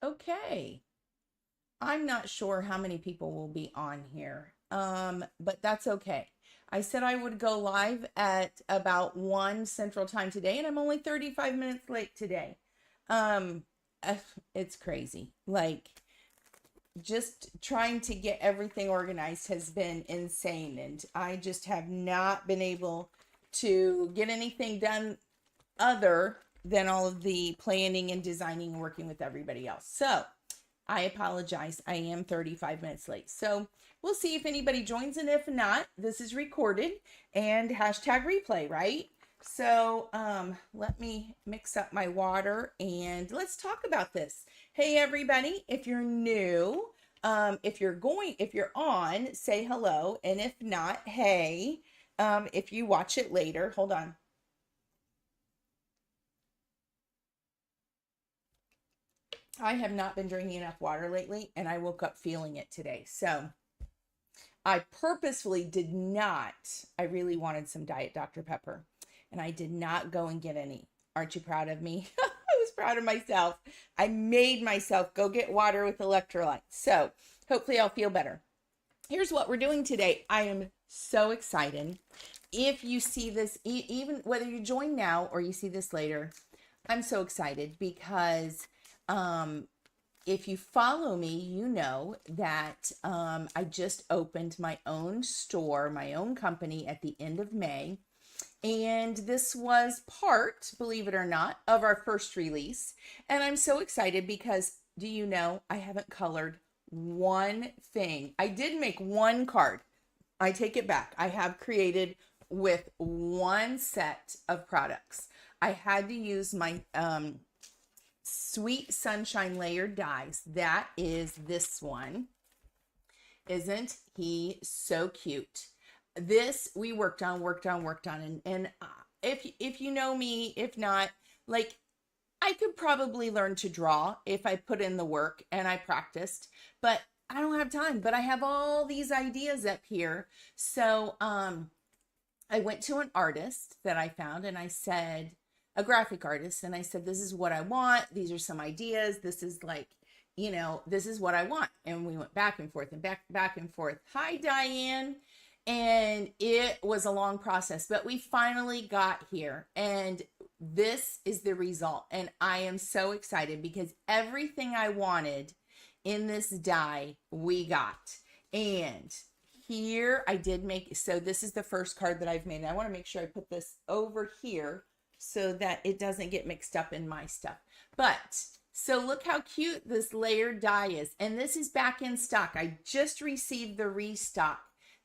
Okay. I'm not sure how many people will be on here, but that's okay. I said I would go live at about 1 Central Time today, and I'm only 35 minutes late today. Um, uh, it's crazy. Like, just trying to get everything organized has been insane, and I just have not been able to get anything done other than all of the planning and designing and working with everybody else. So I apologize. I am 35 minutes late. So we'll see if anybody joins. And if not, this is recorded and hashtag replay, right? So let me mix up my water and let's talk about this. Hey, everybody, if you're new, if you're on, say hello. And if not, hey, if you watch it later, hold on. I have not been drinking enough water lately, and I woke up feeling it today. So I purposefully did not. I really wanted some Diet Dr. Pepper, and I did not go and get any. Aren't you proud of me? I was proud of myself. I made myself go get water with electrolytes. So hopefully I'll feel better. Here's what we're doing today. I am so excited. If you see this, even whether you join now or you see this later, I'm so excited because if you follow me, you know that I just opened my own store, my own company at the end of May. And this was part, believe it or not, of our first release. And I'm so excited because, do you know, I haven't colored one thing. I did make one card. I take it back. I have created with one set of products. I had to use my Sweet Sunshine layered dies. That is this one. Isn't he so cute? This we worked on, and if you know me, if not, like, I could probably learn to draw if I put in the work and I practiced, but I don't have time. But I have all these ideas up here. So I went to an artist that I found and I said, a graphic artist, and I said, this is what I want. These are some ideas. This is like, this is what I want. And we went back and forth and back and forth. Hi, Diane. And it was a long process, but we finally got here. And this is the result. And I am so excited because everything I wanted in this die, we got. And here I did make, so this is the first card that I've made. And I want to make sure I put this over here so that it doesn't get mixed up in my stuff. But so look how cute this layered die is. And this is back in stock. I just received the restock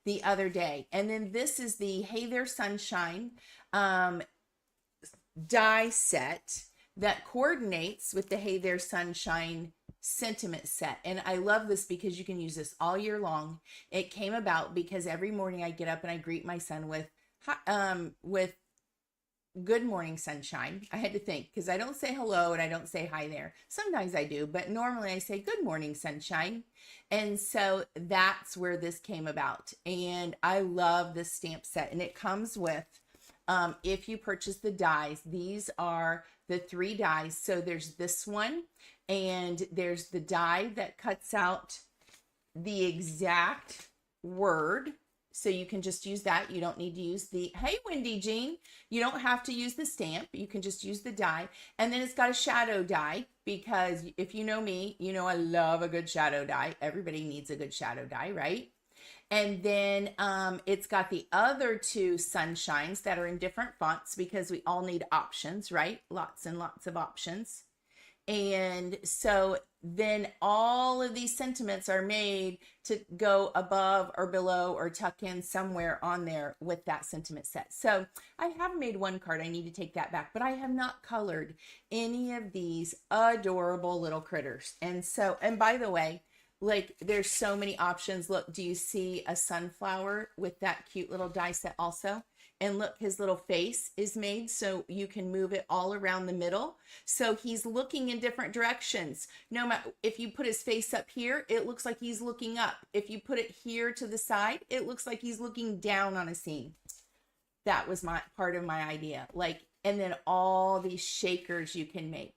the other day. And then this is the Hey There Sunshine die set that coordinates with the Hey There Sunshine sentiment set. And I love this because you can use this all year long. It came about because every morning I get up and I greet my son with good morning, sunshine. I had to think because I don't say hello and I don't say hi there. Sometimes I do, but normally I say good morning, sunshine. And so that's where this came about. And I love this stamp set. And it comes with, if you purchase the dies, these are the 3 dies. So there's this one, and there's the die that cuts out the exact word. So you can just use that. You don't need to use the, hey, Wendy Jean, you don't have to use the stamp. You can just use the die. And then it's got a shadow die because if you know me, you know I love a good shadow die. Everybody needs a good shadow die, right? And then it's got the other 2 sunshines that are in different fonts because we all need options, right? Lots and lots of options. And so then all of these sentiments are made to go above or below or tuck in somewhere on there with that sentiment set. So I have made one card. I need to take that back, but I have not colored any of these adorable little critters. And so, and by the way, like there's so many options. Look, do you see a sunflower with that cute little die set also? And look, his little face is made so you can move it all around the middle. So he's looking in different directions. No matter if you put his face up here, it looks like he's looking up. If you put it here to the side, it looks like he's looking down on a scene. That was my part of my idea. Like, and then all these shakers you can make.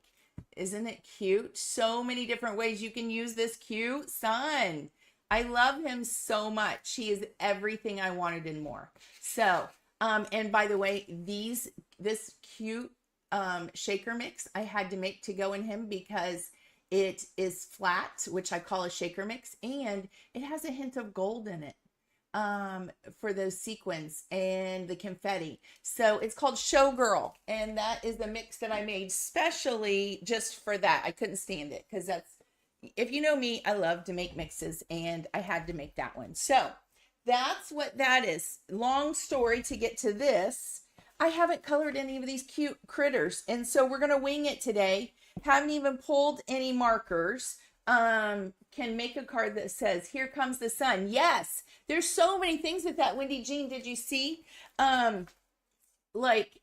Isn't it cute? So many different ways you can use this cute sun. I love him so much. He is everything I wanted and more. So, and by the way, this cute shaker mix I had to make to go in him because it is flat, which I call a shaker mix, and it has a hint of gold in it for those sequins and the confetti. So it's called Showgirl, and that is the mix that I made specially just for that. I couldn't stand it because that's, if you know me, I love to make mixes, and I had to make that one. So that's what that is. Long story to get to this. I haven't colored any of these cute critters, and so we're going to wing it today. Haven't even pulled any markers. Can make a card that says, "Here comes the sun." Yes, there's so many things with that. Wendy Jean, did you see? Like,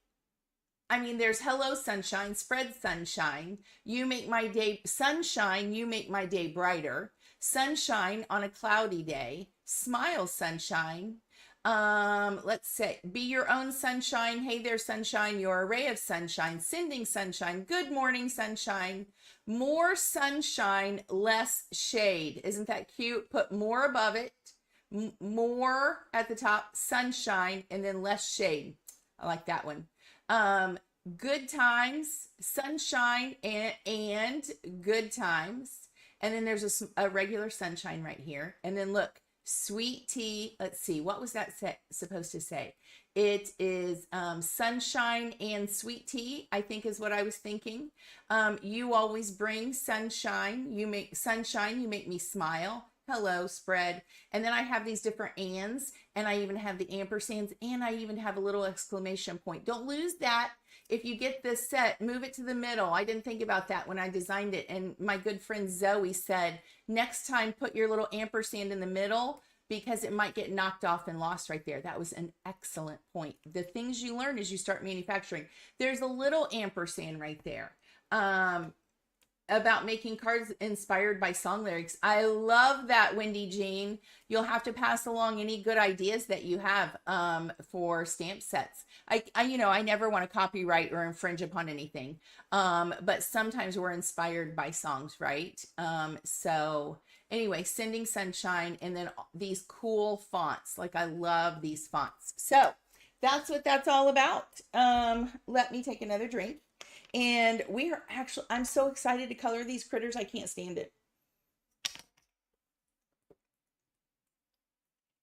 I mean, there's hello sunshine, spread sunshine. You make my day sunshine. You make my day brighter. Sunshine on a cloudy day. Smile sunshine. Let's say, be your own sunshine. Hey there, sunshine. Your array of sunshine. Sending sunshine. Good morning, sunshine. More sunshine, less shade. Isn't that cute? Put more above it. More at the top, sunshine, and then less shade. I like that one. Good times, sunshine, and good times. And then there's a regular sunshine right here. And then look, sweet tea. Let's see, what was that supposed to say? It is sunshine and sweet tea, I think is what I was thinking. You always bring sunshine. You make sunshine. You make me smile. Hello, spread. And then I have these different ands, and I even have the ampersands, and I even have a little exclamation point. Don't lose that. If you get this set, move it to the middle. I didn't think about that when I designed it. And my good friend Zoe said, next time put your little ampersand in the middle because it might get knocked off and lost right there. That was an excellent point. The things you learn as you start manufacturing. There's a little ampersand right there. About making cards inspired by song lyrics. I love that, Wendy Jean. You'll have to pass along any good ideas that you have for stamp sets. I never want to copyright or infringe upon anything, but sometimes we're inspired by songs, right? So anyway, sending sunshine, and then these cool fonts. Like, I love these fonts. So that's what that's all about. Let me take another drink. And we are actually, I'm so excited to color these critters. I can't stand it.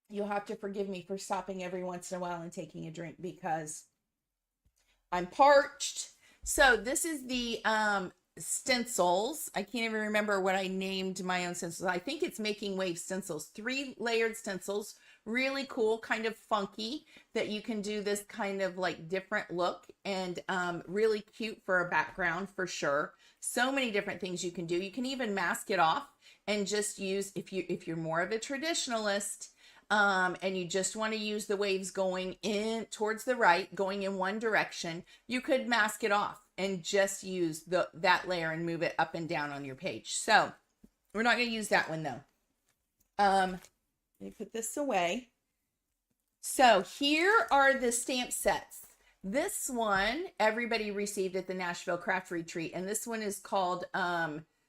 You'll have to forgive me for stopping every once in a while and taking a drink because I'm parched. So this is the stencils. I can't even remember what I named my own stencils. I think it's Making Wave stencils. 3 layered stencils. Really cool, kind of funky, that you can do this kind of like different look, and really cute for a background for sure. So many different things you can do. You can even mask it off and just use, if you're more of a traditionalist and you just want to use the waves going in towards the right, going in one direction, you could mask it off and just use that layer and move it up and down on your page. So we're not going to use that one though. Let me put this away. So here are the stamp sets. This one everybody received at the Nashville Craft Retreat, and this one is called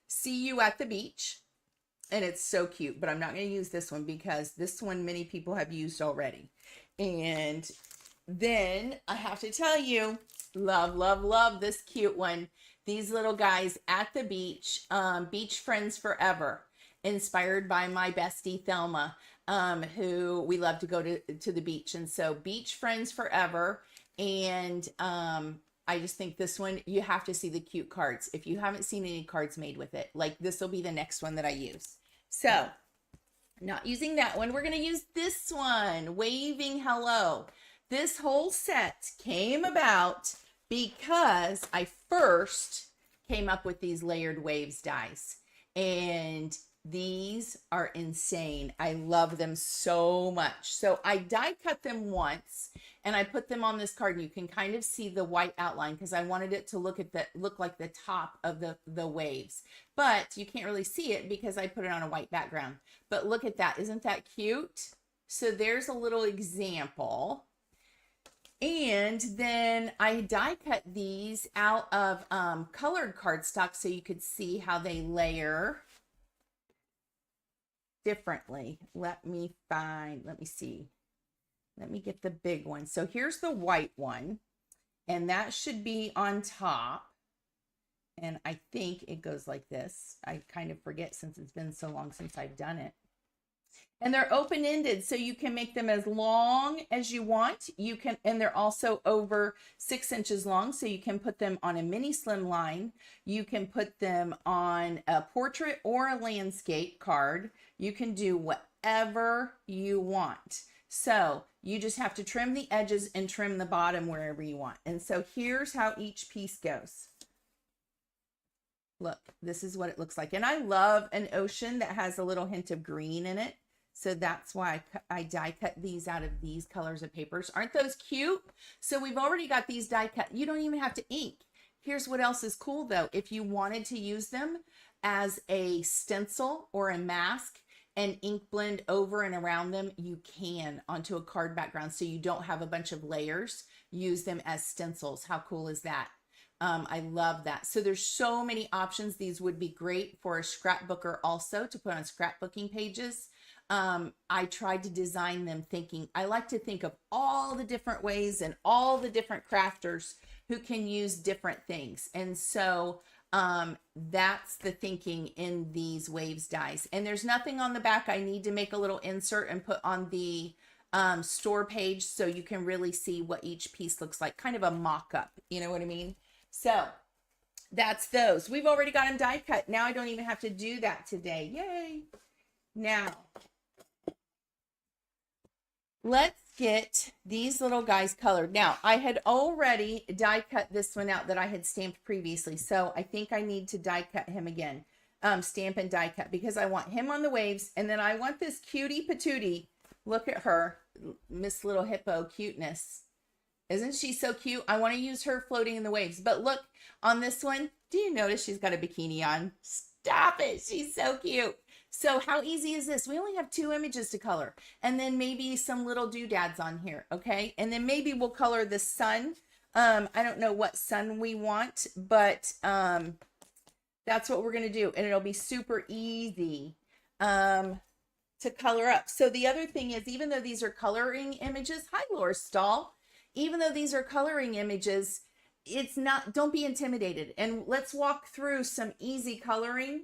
See You at the Beach, and it's so cute, but I'm not going to use this one because this one many people have used already. And then I have to tell you, love, love, love this cute one. These little guys at the beach, Beach Friends Forever, inspired by my bestie Thelma, who we love to go to the beach. And so Beach Friends Forever. And I just think this one, you have to see the cute cards. If you haven't seen any cards made with it, like this will be the next one that I use. So not using that one. We're going to use this one, Waving Hello. This whole set came about because I first came up with these layered waves dies, and these are insane. I love them so much. So I die cut them once and I put them on this card, and you can kind of see the white outline because I wanted it to look like the top of the waves, but you can't really see it because I put it on a white background. But look at that. Isn't that cute? So there's a little example. And then I die cut these out of colored cardstock so you could see how they layer differently. Let me see. Let me get the big one. So here's the white one, and that should be on top. And I think it goes like this. I kind of forget since it's been so long since I've done it. And they're open-ended, so you can make them as long as you want. You can, and they're also over 6 inches long, so you can put them on a mini slim line. You can put them on a portrait or a landscape card. You can do whatever you want. So you just have to trim the edges and trim the bottom wherever you want. And so here's how each piece goes. Look, this is what it looks like. And I love an ocean that has a little hint of green in it. So that's why I die cut these out of these colors of papers. Aren't those cute? So we've already got these die cut. You don't even have to ink. Here's what else is cool though. If you wanted to use them as a stencil or a mask and ink blend over and around them, you can onto a card background. So you don't have a bunch of layers. Use them as stencils. How cool is that? I love that. So there's so many options. These would be great for a scrapbooker also to put on scrapbooking pages. I tried to design them thinking, I like to think of all the different ways and all the different crafters who can use different things. And so that's the thinking in these waves dies. And there's nothing on the back. I need to make a little insert and put on the store page so you can really see what each piece looks like, kind of a mock-up, you know what I mean? So that's those. We've already got them die cut. Now I don't even have to do that today. Yay. Now, let's get these little guys colored. Now, I had already die cut this one out that I had stamped previously. So I think I need to die cut him again. Stamp and die cut because I want him on the waves. And then I want this cutie patootie. Look at her, Miss Little Hippo cuteness. Isn't she so cute? I want to use her floating in the waves. But look, on this one, do you notice she's got a bikini on? Stop it. She's so cute. So how easy is this? We only have 2 images to color. And then maybe some little doodads on here, okay? And then maybe we'll color the sun. I don't know what sun we want, but that's what we're going to do. And it'll be super easy to color up. So the other thing is, even though these are coloring images, hi, Laura Stahl. Even though these are coloring images, it's not, don't be intimidated. And let's walk through some easy coloring.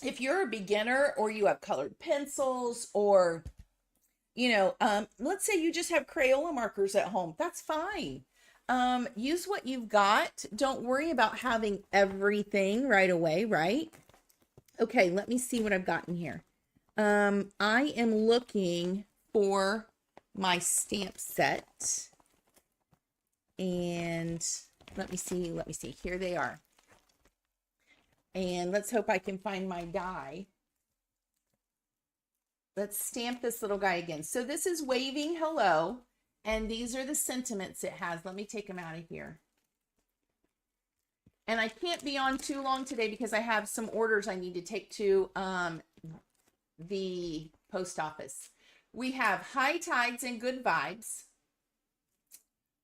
If you're a beginner or you have colored pencils or, you know, let's say you just have Crayola markers at home, that's fine. Use what you've got. Don't worry about having everything right away, right? Okay, let me see what I've got in here. I am looking for my stamp set, and let me see, here they are. And let's hope I can find my die. Let's stamp this little guy again. So this is waving hello, and these are the sentiments it has. Let me take them out of here. And I can't be on too long today because I have some orders I need to take to the post office. We have high tides and good vibes.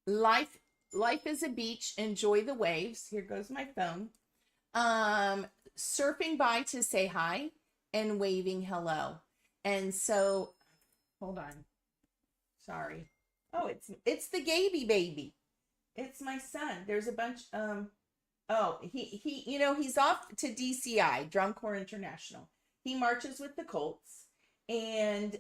Life is a beach. Enjoy the waves. Here goes my phone. Surfing by to say hi and waving hello. And so, hold on. Sorry. Oh, it's the Gaby baby. It's my son. There's a bunch. Oh, he you know, he's off to DCI, Drum Corps International. He marches with the Colts. And,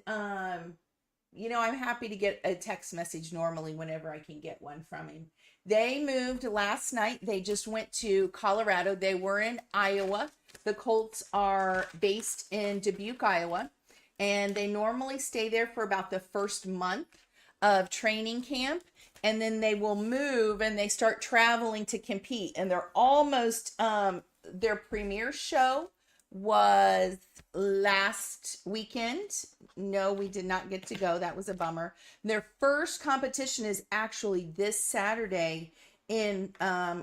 you know, I'm happy to get a text message normally whenever I can get one from him. They moved last night. They just went to Colorado. They were in Iowa. The Colts are based in Dubuque, Iowa. And they normally stay there for about the first month of training camp. And then they will move and they start traveling to compete. And they're almost, their premiere show was last weekend. No, we did not get to go. That was a bummer. Their first competition is actually this Saturday in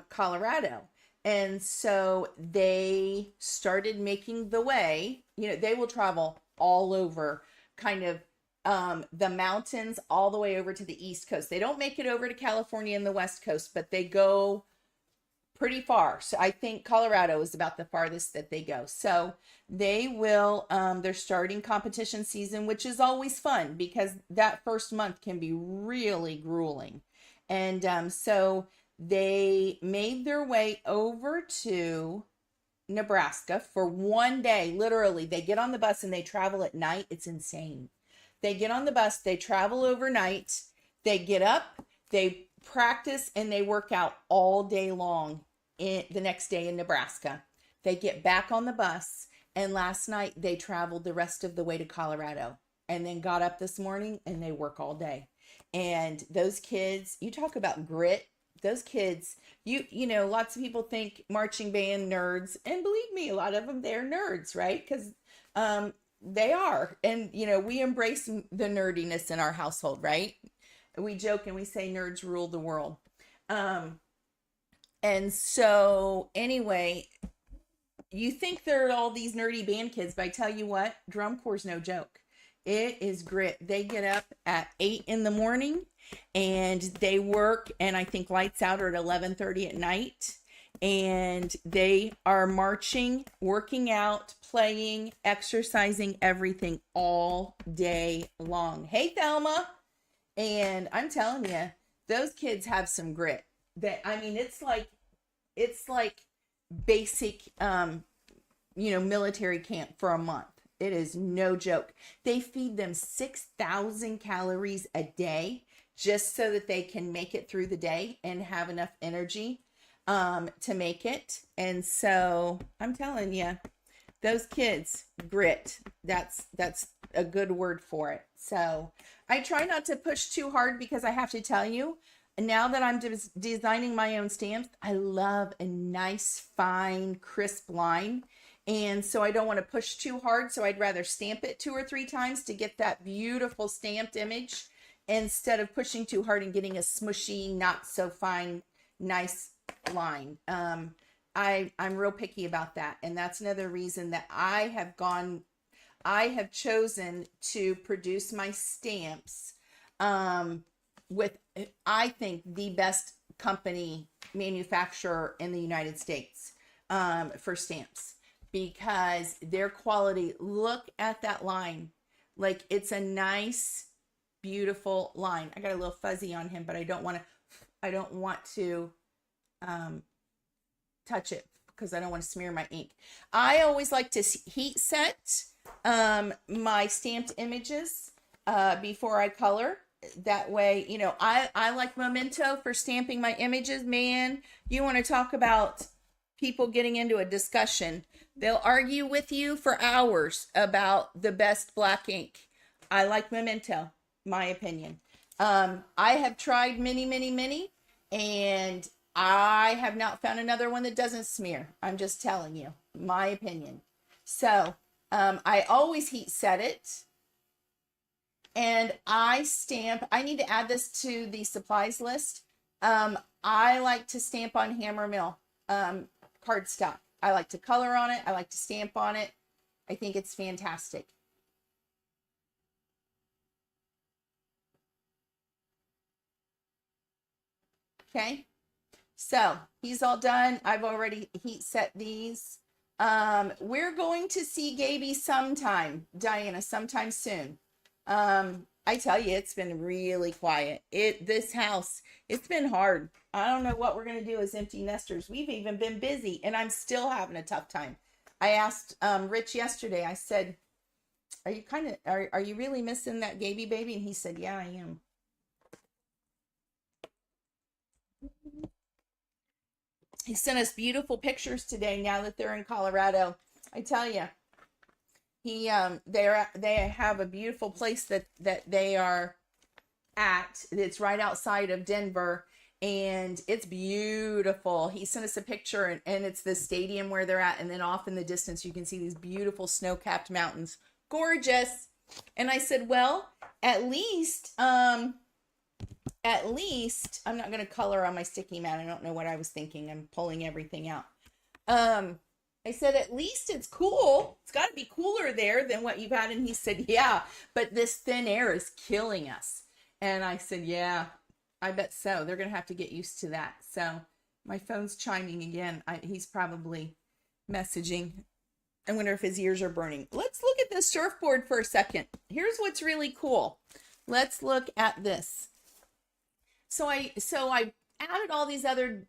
Colorado. And so they started making the way. You know, they will travel all over, kind of the mountains all the way over to the East Coast. They don't make it over to California and the West Coast, but they go pretty far. So I think Colorado is about the farthest that they go. So they will, they're starting competition season, which is always fun because that first month can be really grueling. And so they made their way over to Nebraska for one day. Literally, they get on the bus and they travel at night. It's insane. They get on the bus, they travel overnight, they get up, they practice, and they work out all day long the next day in Nebraska. They get back on the bus, and last night they traveled the rest of the way to Colorado and then got up this morning and they work all day. And those kids, you talk about grit. Those kids, you know, lots of people think marching band nerds, and believe me, a lot of them, they're nerds, right? Because they are. And, you know, we embrace the nerdiness in our household, right? We joke and we say nerds rule the world. And so anyway, you think they're all these nerdy band kids, but I tell you what, drum corps no joke. It is grit. They get up at 8 in the morning and they work, and I think lights out are at 11:30 at night. And they are marching, working out, playing, exercising, everything all day long. Hey, Thelma. And I'm telling you, those kids have some grit. That, I mean, it's like basic, you know, military camp for a month. It is no joke. They feed them 6,000 calories a day just so that they can make it through the day and have enough energy to make it. And so I'm telling you, those kids, grit, that's a good word for it. So I try not to push too hard because I have to tell you, now that I'm designing my own stamps, I love a nice, fine, crisp line. And so I don't want to push too hard. So I'd rather stamp it 2 or 3 times to get that beautiful stamped image instead of pushing too hard and getting a smushy, not so fine, nice line. I'm real picky about that. And that's another reason that I have chosen to produce my stamps with, I think, the best company manufacturer in the United States for stamps, because their quality, look at that line. Like, it's a nice, beautiful line. I got a little fuzzy on him, but I don't want to touch it because I don't want to smear my ink. I always like to heat set my stamped images before I color. That way, you know, I like Memento for stamping my images. Man, you want to talk about people getting into a discussion. They'll argue with you for hours about the best black ink. I like Memento, my opinion. I have tried many, and I have not found another one that doesn't smear. I'm just telling you, my opinion. So I always heat set it. And I stamp, I need to add this to the supplies list. I like to stamp on hammer mill cardstock. I like to color on it. I like to stamp on it. I think it's fantastic. Okay. So he's all done. I've already heat set these. We're going to see Gaby sometime, Diana, sometime soon. I tell you, it's been really quiet. This house, it's been hard. I don't know what we're going to do as empty nesters. We've even been busy, and I'm still having a tough time. I asked Rich yesterday, I said, are you really missing that Gaby baby? And he said, yeah, I am. He sent us beautiful pictures today now that they're in Colorado. I tell you, they have a beautiful place that they are at. It's right outside of Denver, and it's beautiful. He sent us a picture, and it's the stadium where they're at, and then off in the distance you can see these beautiful snow-capped mountains. Gorgeous. And I said, well, at least I'm not going to color on my sticky mat. I don't know what I was thinking. I'm pulling everything out. I said, at least it's cool. It's got to be be cooler there than what you've had. And he said, yeah, but this thin air is killing us. And I said, yeah, I bet so. They're going to have to get used to that. So my phone's chiming again. He's probably messaging. I wonder if his ears are burning. Let's look at this surfboard for a second. Here's what's really cool. Let's look at this. So I added all these other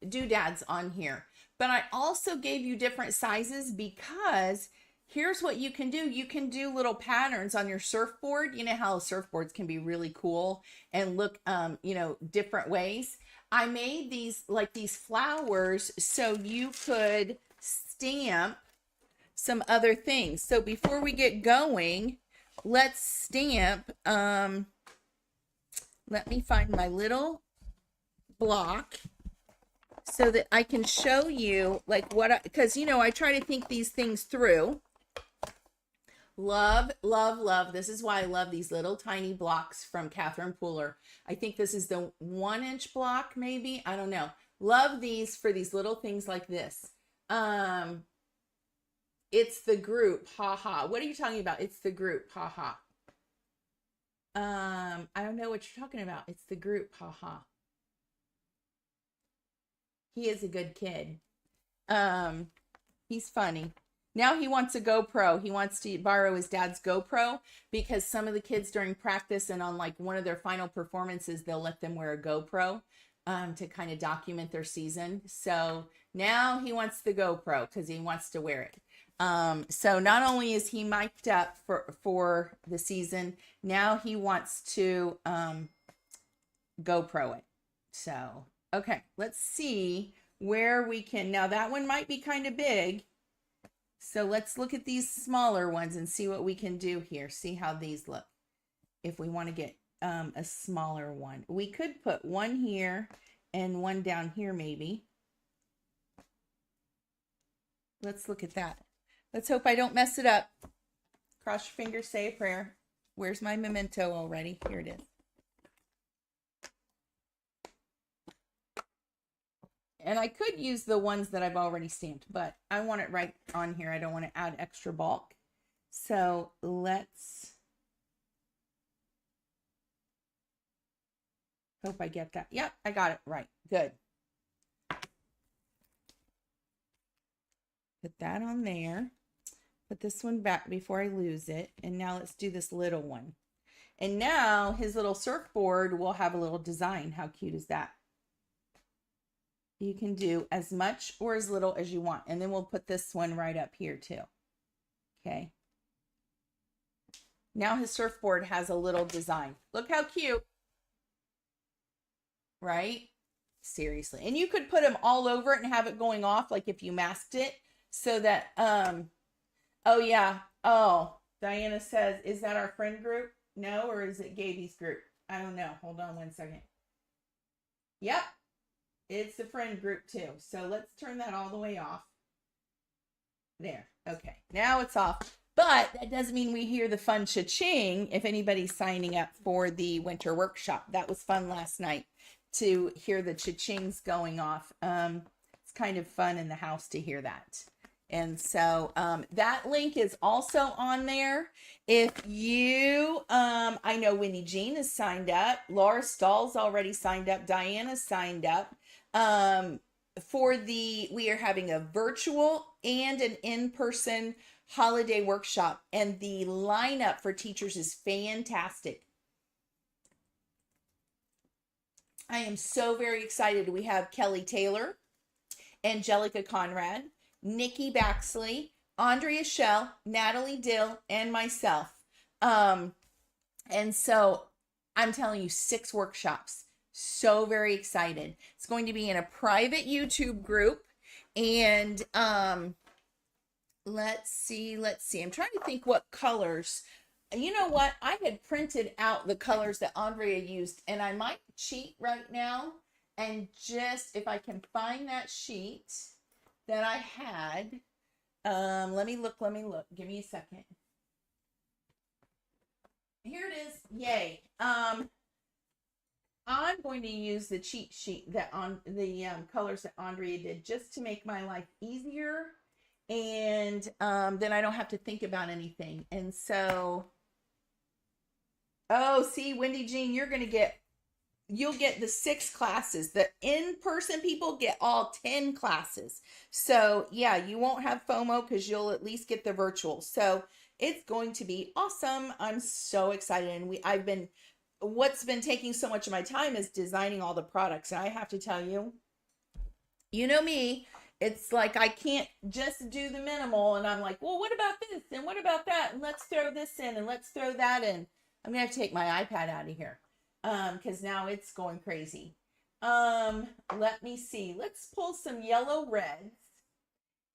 doodads on here, but I also gave you different sizes because here's what you can do. You can do little patterns on your surfboard. You know how surfboards can be really cool and look, you know, different ways. I made these like these flowers so you could stamp some other things. So before we get going, let's stamp. Let me find my little block so that I can show you like what, because you know, I try to think these things through. Love, love, love. This is why I love these little tiny blocks from Catherine Pooler. I think this is the 1-inch block, maybe. I don't know. Love these for these little things like this. It's the group, haha. What are you talking about? It's the group, haha. I don't know what you're talking about. It's the group, haha. He is a good kid. He's funny. Now he wants a GoPro. He wants to borrow his dad's GoPro because some of the kids during practice and on like one of their final performances, they'll let them wear a GoPro to kind of document their season. So now he wants the GoPro because he wants to wear it. So not only is he mic'd up for the season, now he wants to GoPro it. So, okay, let's see where we can. Now that one might be kind of big. So let's look at these smaller ones and see what we can do here. See how these look. If we want to get a smaller one, we could put one here and one down here maybe. Let's look at that. Let's hope I don't mess it up. Cross your fingers, say a prayer. Where's my memento already? Here it is. And I could use the ones that I've already stamped, but I want it right on here. I don't want to add extra bulk. So let's hope I get that. Yep, I got it right. Good. Put that on there. Put this one back before I lose it. And now let's do this little one. And now his little surfboard will have a little design. How cute is that? You can do as much or as little as you want. And then we'll put this one right up here too. Okay. Now his surfboard has a little design. Look how cute. Right? Seriously. And you could put them all over it and have it going off like if you masked it so that, oh yeah. Oh, Diana says, is that our friend group? No, or is it Gaby's group? I don't know. Hold on one second. Yep. It's the friend group too. So let's turn that all the way off. There. Okay. Now it's off. But that doesn't mean we hear the fun cha-ching if anybody's signing up for the winter workshop. That was fun last night to hear the cha-chings going off. It's kind of fun in the house to hear that. And so that link is also on there. If you, I know Winnie Jean is signed up. Laura Stahl's already signed up. Diana's signed up. We are having a virtual and an in-person holiday workshop. And the lineup for teachers is fantastic. I am so very excited. We have Kelly Taylor, Angelica Conrad, Nikki Baxley, Andrea Schell, Natalie Dill, and myself. And so I'm telling you, 6 workshops. So very excited. It's going to be in a private YouTube group. And let's see. I'm trying to think what colors. You know what? I had printed out the colors that Andrea used, and I might cheat right now and just, if I can find that sheet that I had, let me look. Give me a second. Here it is. Yay. I'm going to use the cheat sheet that on the colors that Andrea did just to make my life easier And then I don't have to think about anything. And so, oh, see, Wendy Jean, you'll get the 6 classes. The in-person people get all 10 classes. So yeah, you won't have FOMO because you'll at least get the virtual. So it's going to be awesome. I'm so excited. And what's been taking so much of my time is designing all the products. And I have to tell you, you know me, it's like I can't just do the minimal. And I'm like, well, what about this? And what about that? And let's throw this in and let's throw that in. I'm gonna have to take my iPad out of here because now it's going crazy. Let me see. Let's pull some yellow reds.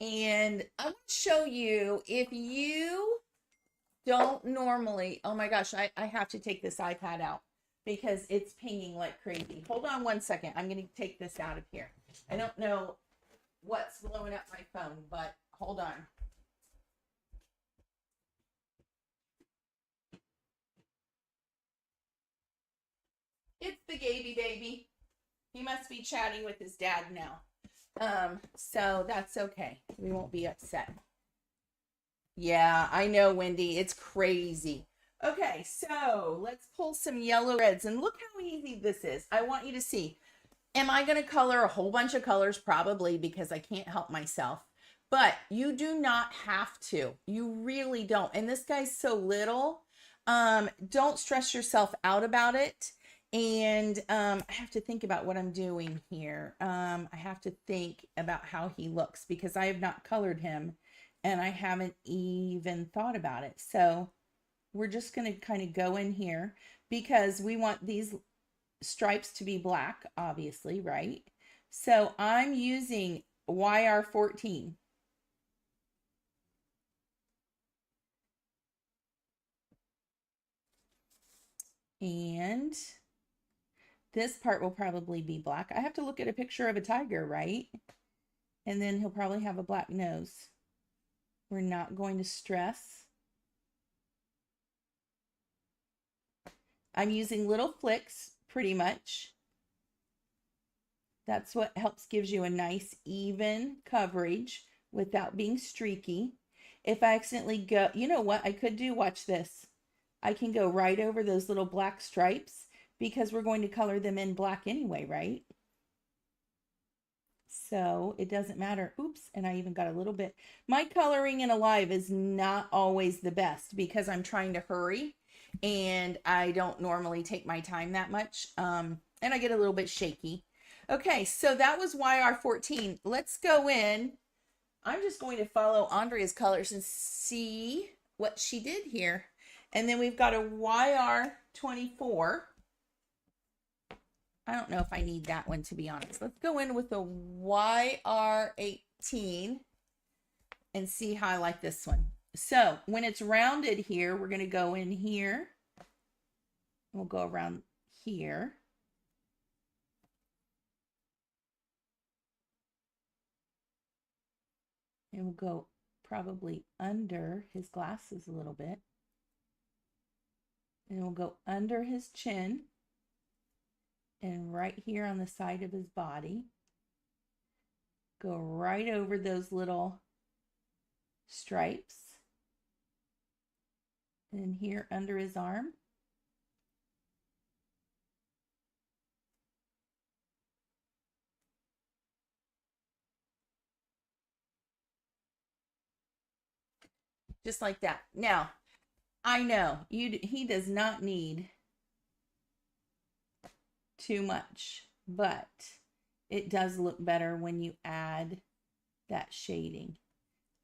And I want to show you, if you don't normally, oh my gosh, I have to take this iPad out because it's pinging like crazy. Hold on one second. I'm going to take this out of here. I don't know what's blowing up my phone, but hold on. It's the Gaby baby. He must be chatting with his dad now. So that's okay. We won't be upset. Yeah, I know, Wendy. It's crazy. Okay, so let's pull some yellow reds and look how easy this is. I want you to see. Am I going to color a whole bunch of colors? Probably, because I can't help myself. But you do not have to. You really don't. And this guy's so little. Don't stress yourself out about it. And I have to think about what I'm doing here. I have to think about how he looks because I have not colored him and I haven't even thought about it. So we're just going to kind of go in here because we want these stripes to be black, obviously, right? So I'm using YR14. And this part will probably be black. I have to look at a picture of a tiger, right? And then he'll probably have a black nose. We're not going to stress. I'm using little flicks, pretty much. That's what helps gives you a nice even coverage without being streaky. If I accidentally go, you know what I could do? Watch this. I can go right over those little black stripes because we're going to color them in black anyway, right? So it doesn't matter. Oops, and I even got a little bit. My coloring in Alive is not always the best because I'm trying to hurry and I don't normally take my time that much. And I get a little bit shaky. Okay, so that was YR14. Let's go in. I'm just going to follow Andrea's colors and see what she did here. And then we've got a YR24. I don't know if I need that one, to be honest. Let's go in with a YR18 and see how I like this one. So when it's rounded here, we're going to go in here. We'll go around here. And we'll go probably under his glasses a little bit. And we'll go under his chin and right here on the side of his body. Go right over those little stripes. And here under his arm. Just like that. Now, I know he does not need too much, but it does look better when you add that shading.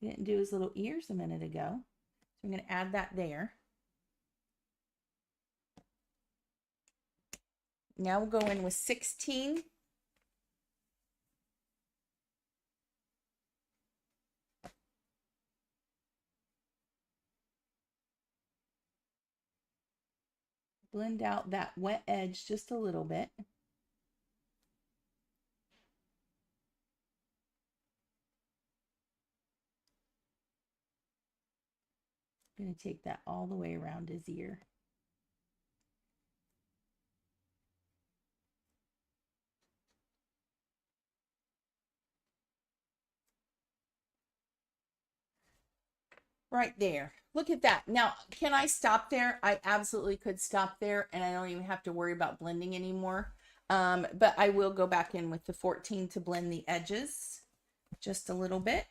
We didn't do his little ears a minute ago, so I'm going to add that there. Now we'll go in with 16. Blend out that wet edge just a little bit. I'm going to take that all the way around his ear. right there. Look at that. Now, can I stop there? I absolutely could stop there and I don't even have to worry about blending anymore. But I will go back in with the 14 to blend the edges just a little bit.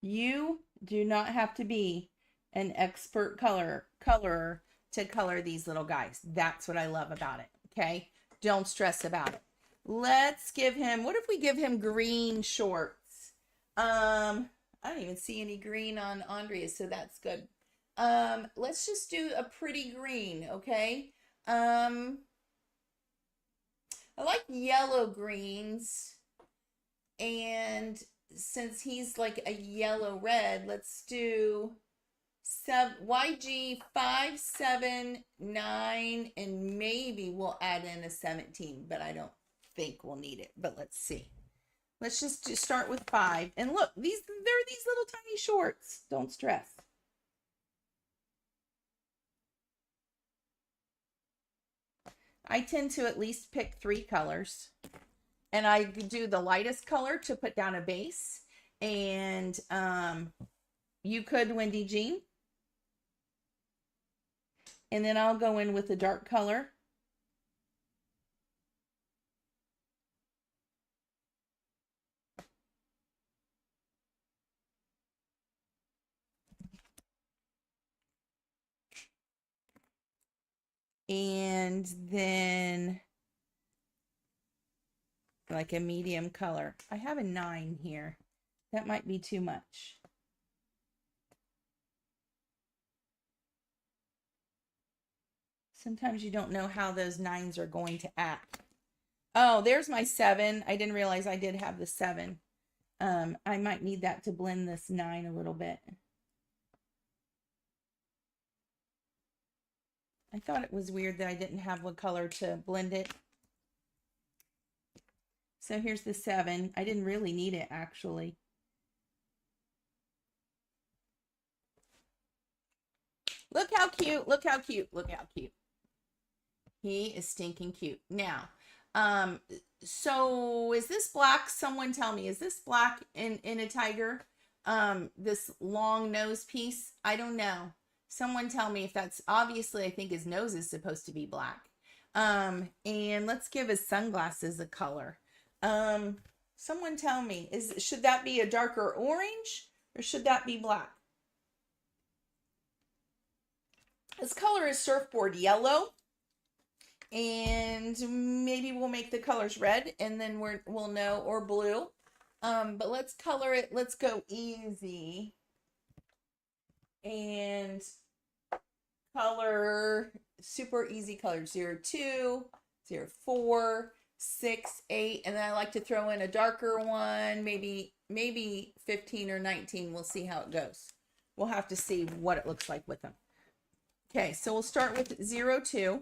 You do not have to be an expert colorer to color these little guys. That's what I love about it. Okay. Don't stress about it. Let's give him, what if we give him green shorts? I don't even see any green on Andrea, so that's good. Let's just do a pretty green, okay? I like yellow greens, and since he's like a yellow red, let's do YG 579, and maybe we'll add in a 17, but I don't think we'll need it. But let's see. Let's just start with 5. And look, they're these little tiny shorts. Don't stress. I tend to at least pick 3 colors. And I do the lightest color to put down a base. And you could, Wendy Jean. And then I'll go in with the dark color. And then like a medium color. I have a 9 here. That might be too much. Sometimes you don't know how those 9s are going to act. Oh, there's my 7. I didn't realize I did have the 7. I might need that to blend this 9 a little bit. I thought it was weird that I didn't have a color to blend it. So here's the 7. I didn't really need it, actually. Look how cute. Look how cute. Look how cute. He is stinking cute. Now, so is this black? Someone tell me, is this black in a tiger? This long nose piece? I don't know. Someone tell me if that's, obviously I think his nose is supposed to be black. And let's give his sunglasses a color. Someone tell me, should that be a darker orange or should that be black? His color is surfboard yellow, and maybe we'll make the colors red and then we'll know, or blue. But let's color it. Let's go easy and color super easy colors 02, 04, 6, 8, and then I like to throw in a darker one, maybe 15 or 19. We'll see how it goes. We'll have to see what it looks like with them. Okay, so we'll start with 02.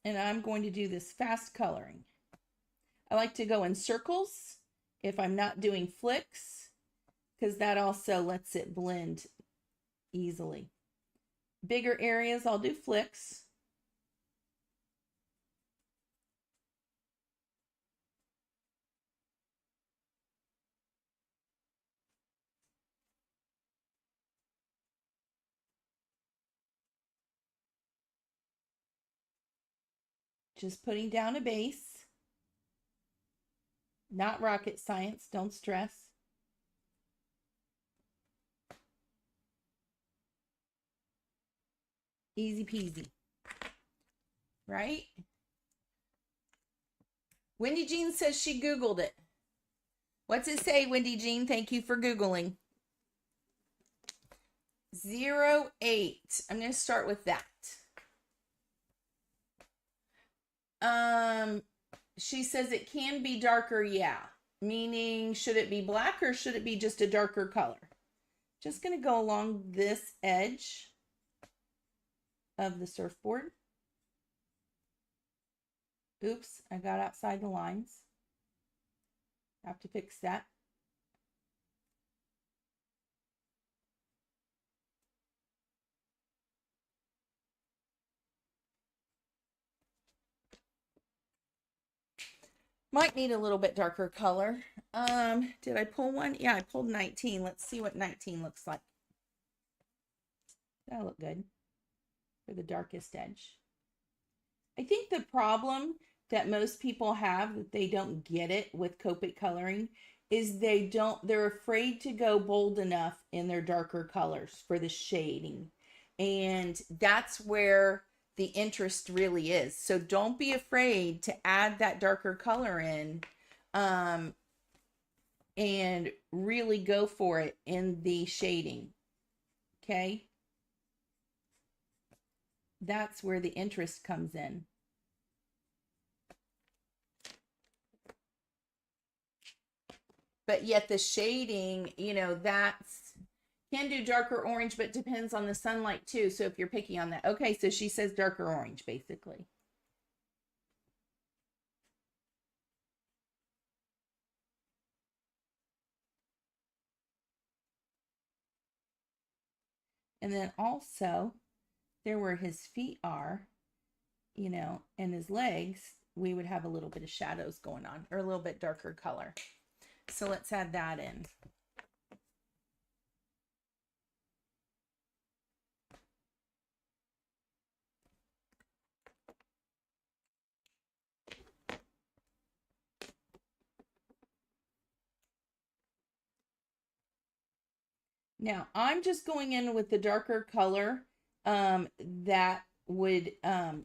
And I'm going to do this fast coloring. I like to go in circles if I'm not doing flicks, because that also lets it blend easily. Bigger areas, I'll do flicks. Just putting down a base. Not rocket science, don't stress. Easy peasy. Right? Wendy Jean says she Googled it. What's it say, Wendy Jean? Thank you for Googling. 08. I'm going to start with that. She says it can be darker, yeah. Meaning, should it be black or should it be just a darker color? Just going to go along this edge of the surfboard. Oops, I got outside the lines. Have to fix that. Might need a little bit darker color. Did I pull one? Yeah, I pulled 19. Let's see what 19 looks like. That'll look good for the darkest edge. I think the problem that most people have that they don't get it with Copic coloring is they're afraid to go bold enough in their darker colors for the shading. And that's where the interest really is. So don't be afraid to add that darker color in, and really go for it in the shading. Okay. That's where the interest comes in. But yet the shading, that's can do darker orange, but depends on the sunlight too. So if you're picky on that. Okay, so she says darker orange, basically. And then also, there where his feet are, and his legs, we would have a little bit of shadows going on, or a little bit darker color. So let's add that in. Now I'm just going in with the darker color that would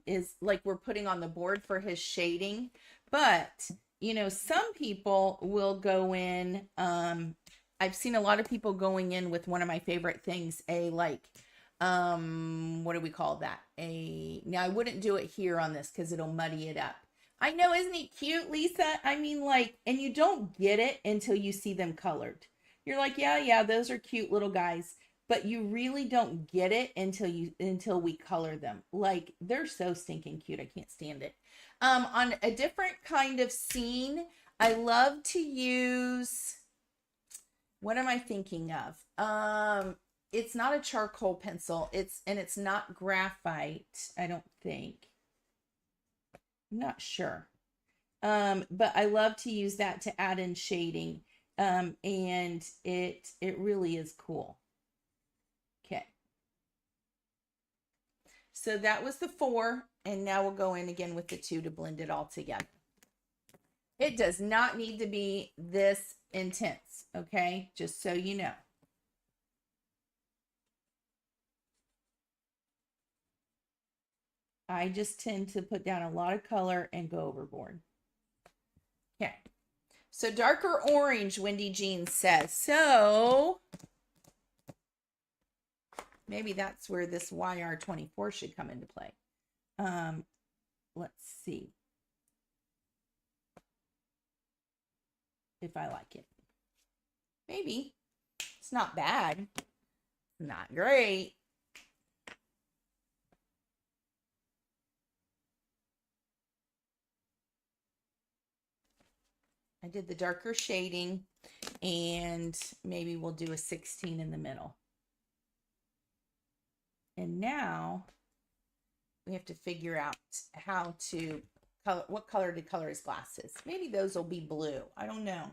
is like we're putting on the board for his shading. But some people will go in, I've seen a lot of people going in with one of my favorite things, what do we call that? Now I wouldn't do it here on this because it'll muddy it up. I know, isn't he cute, Lisa? I mean, and you don't get it until you see them colored. You're like, yeah, those are cute little guys, but you really don't get it until we color them. Like, they're so stinking cute. I can't stand it. On a different kind of scene, I love to use, what am I thinking of? It's not a charcoal pencil. It's not graphite, I don't think. I'm not sure. But I love to use that to add in shading. And it really is cool. Okay. So that was the 4, and now we'll go in again with the 2 to blend it all together. It does not need to be this intense, okay? Just so you know. I just tend to put down a lot of color and go overboard. Okay. So darker orange, Wendy Jean says. So maybe that's where this YR24 should come into play. Let's see if I like it. Maybe. It's not bad. Not great. I did the darker shading, and maybe we'll do a 16 in the middle. And now we have to figure out how to color, what color to color his glasses. Maybe those will be blue. I don't know.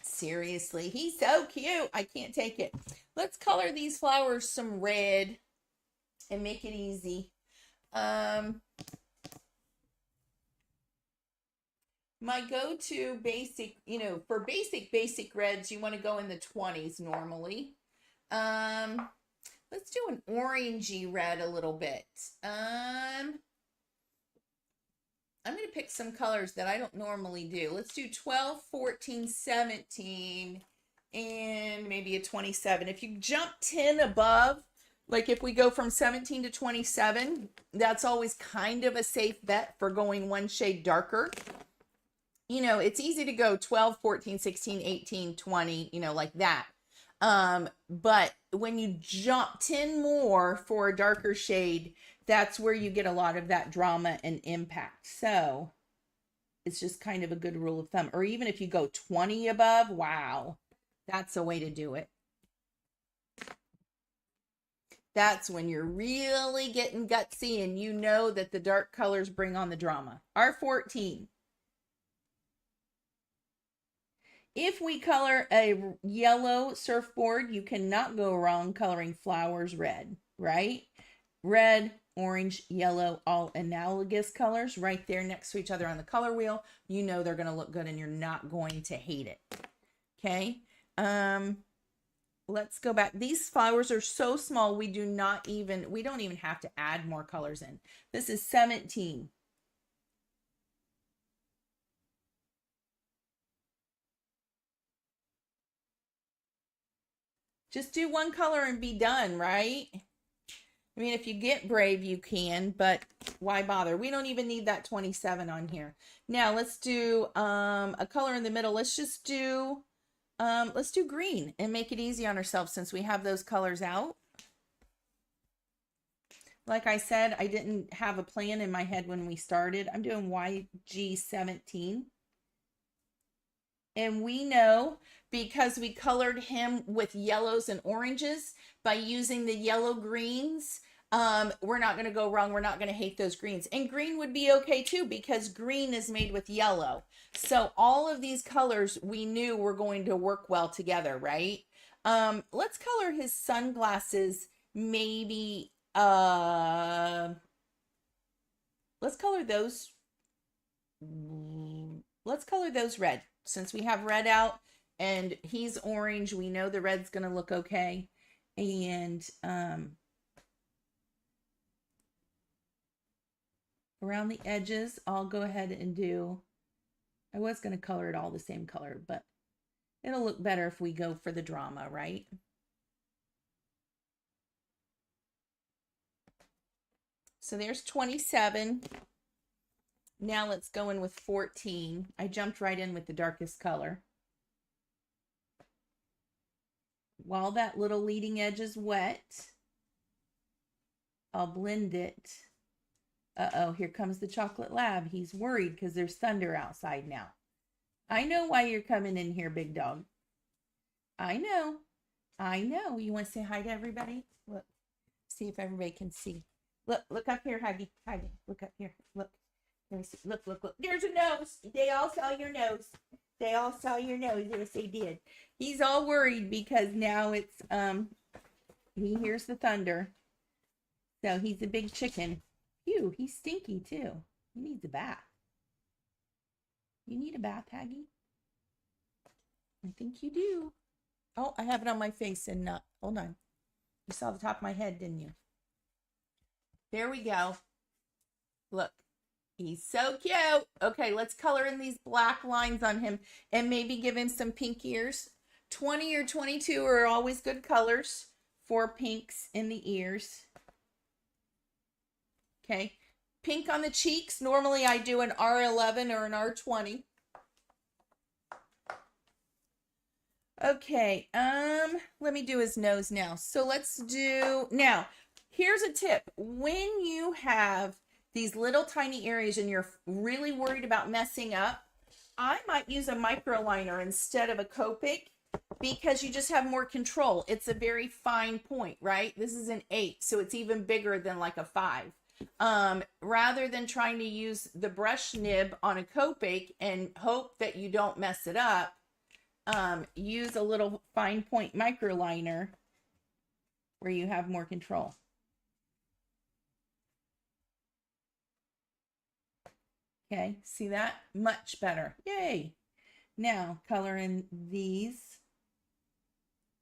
Seriously, he's so cute. I can't take it. Let's color these flowers some red and make it easy. My go-to basic, for basic reds, you want to go in the 20s normally. Let's do an orangey red a little bit. I'm going to pick some colors that I don't normally do. Let's do 12, 14, 17, and maybe a 27. If you jump 10 above, like if we go from 17 to 27, that's always kind of a safe bet for going one shade darker. It's easy to go 12, 14, 16, 18, 20, like that. But when you jump 10 more for a darker shade, that's where you get a lot of that drama and impact. So it's just kind of a good rule of thumb. Or even if you go 20 above, wow, that's a way to do it. That's when you're really getting gutsy and you know that the dark colors bring on the drama. R14. If we color a yellow surfboard, you cannot go wrong coloring flowers red, right? Red, orange, yellow, all analogous colors right there next to each other on the color wheel. You know they're going to look good and you're not going to hate it. Okay. Let's go back. These flowers are so small, we don't even have to add more colors in. This is 17. Just do one color and be done, right? I mean, if you get brave, you can, but why bother? We don't even need that 27 on here. Now let's do a color in the middle. Let's do green and make it easy on ourselves since we have those colors out. Like I said, I didn't have a plan in my head when we started. I'm doing YG17. And we know because we colored him with yellows and oranges by using the yellow greens, we're not going to go wrong. We're not going to hate those greens. And green would be okay too because green is made with yellow. So all of these colors we knew were going to work well together, right? Let's color his sunglasses maybe, let's color those red. Since we have red out and he's orange, we know the red's going to look okay. And around the edges, I'll go ahead and I was going to color it all the same color, but it'll look better if we go for the drama, right? So there's 27. Now let's go in with 14. I jumped right in with the darkest color. While that little leading edge is wet, I'll blend it. Uh-oh, here comes the chocolate lab. He's worried because there's thunder outside now. I know why you're coming in here, big dog. I know. You want to say hi to everybody? Look, see if everybody can see. Look up here, Huggy. Look up here. Look. Let me see. Look. There's a nose. They all saw your nose. Yes, they did. He's all worried because now it's, he hears the thunder. So he's a big chicken. Phew, he's stinky too. He needs a bath. You need a bath, Haggy? I think you do. Oh, I have it on my face and hold on. You saw the top of my head, didn't you? There we go. Look. He's so cute. Okay, let's color in these black lines on him and maybe give him some pink ears. 20 or 22 are always good colors for pinks in the ears. Okay, pink on the cheeks. Normally I do an R11 or an R20. Okay, let me do his nose now. So now, here's a tip. When you have these little tiny areas and you're really worried about messing up, I might use a micro liner instead of a Copic because you just have more control. It's a very fine point, right? This is an 8, so it's even bigger than like a 5. Rather than trying to use the brush nib on a Copic and hope that you don't mess it up, use a little fine point micro liner where you have more control. Okay, see that? Much better. Yay! Now, color in these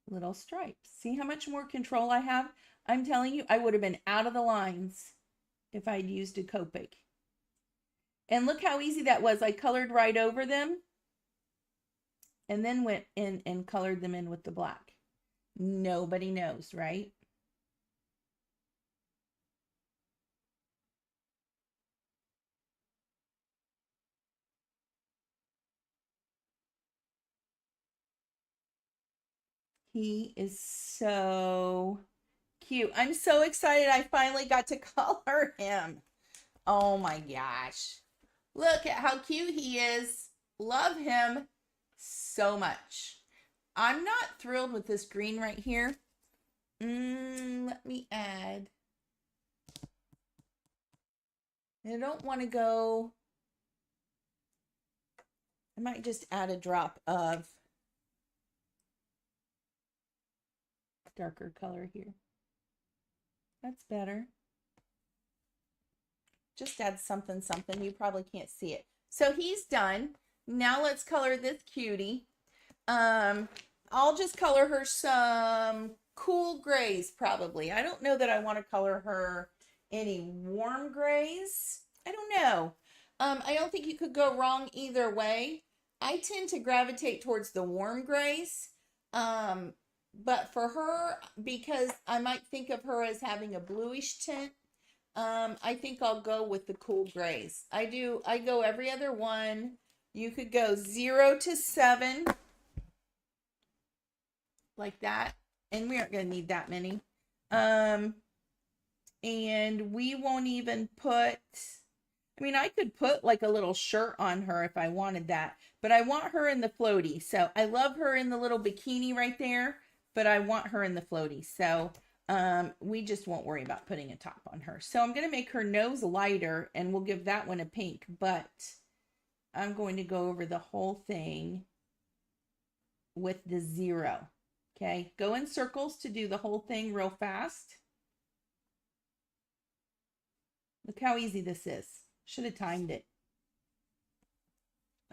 little stripes. See how much more control I have? I'm telling you, I would have been out of the lines if I'd used a Copic. And look how easy that was. I colored right over them and then went in and colored them in with the black. Nobody knows, right? He is so cute. I'm so excited I finally got to color him. Oh my gosh. Look at how cute he is. Love him so much. I'm not thrilled with this green right here. Let me add. I don't want to go. I might just add a drop of darker color here. That's better. Just add something, something. You probably can't see it. So he's done. Now let's color this cutie. I'll just color her some cool grays probably. I don't know that I want to color her any warm grays. I don't know. I don't think you could go wrong either way. I tend to gravitate towards the warm grays. But for her, because I might think of her as having a bluish tint, I think I'll go with the cool grays. I go every other one. You could go 0 to 7 like that. And we aren't going to need that many. And we won't even put, I mean, I could put like a little shirt on her if I wanted that, but I want her in the floaty. So I love her in the little bikini right there, but I want her in the floaty. So we just won't worry about putting a top on her. So I'm going to make her nose lighter and we'll give that one a pink, but I'm going to go over the whole thing with the 0. Okay, go in circles to do the whole thing real fast. Look how easy this is. Should have timed it.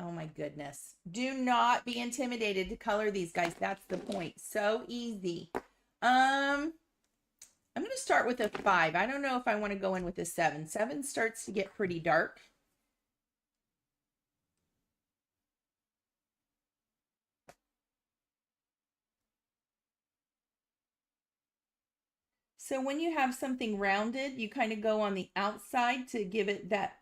Oh my goodness. Do not be intimidated to color these, guys. That's the point. So easy. I'm going to start with a 5. I don't know if I want to go in with a 7. 7 starts to get pretty dark. So when you have something rounded, you kind of go on the outside to give it that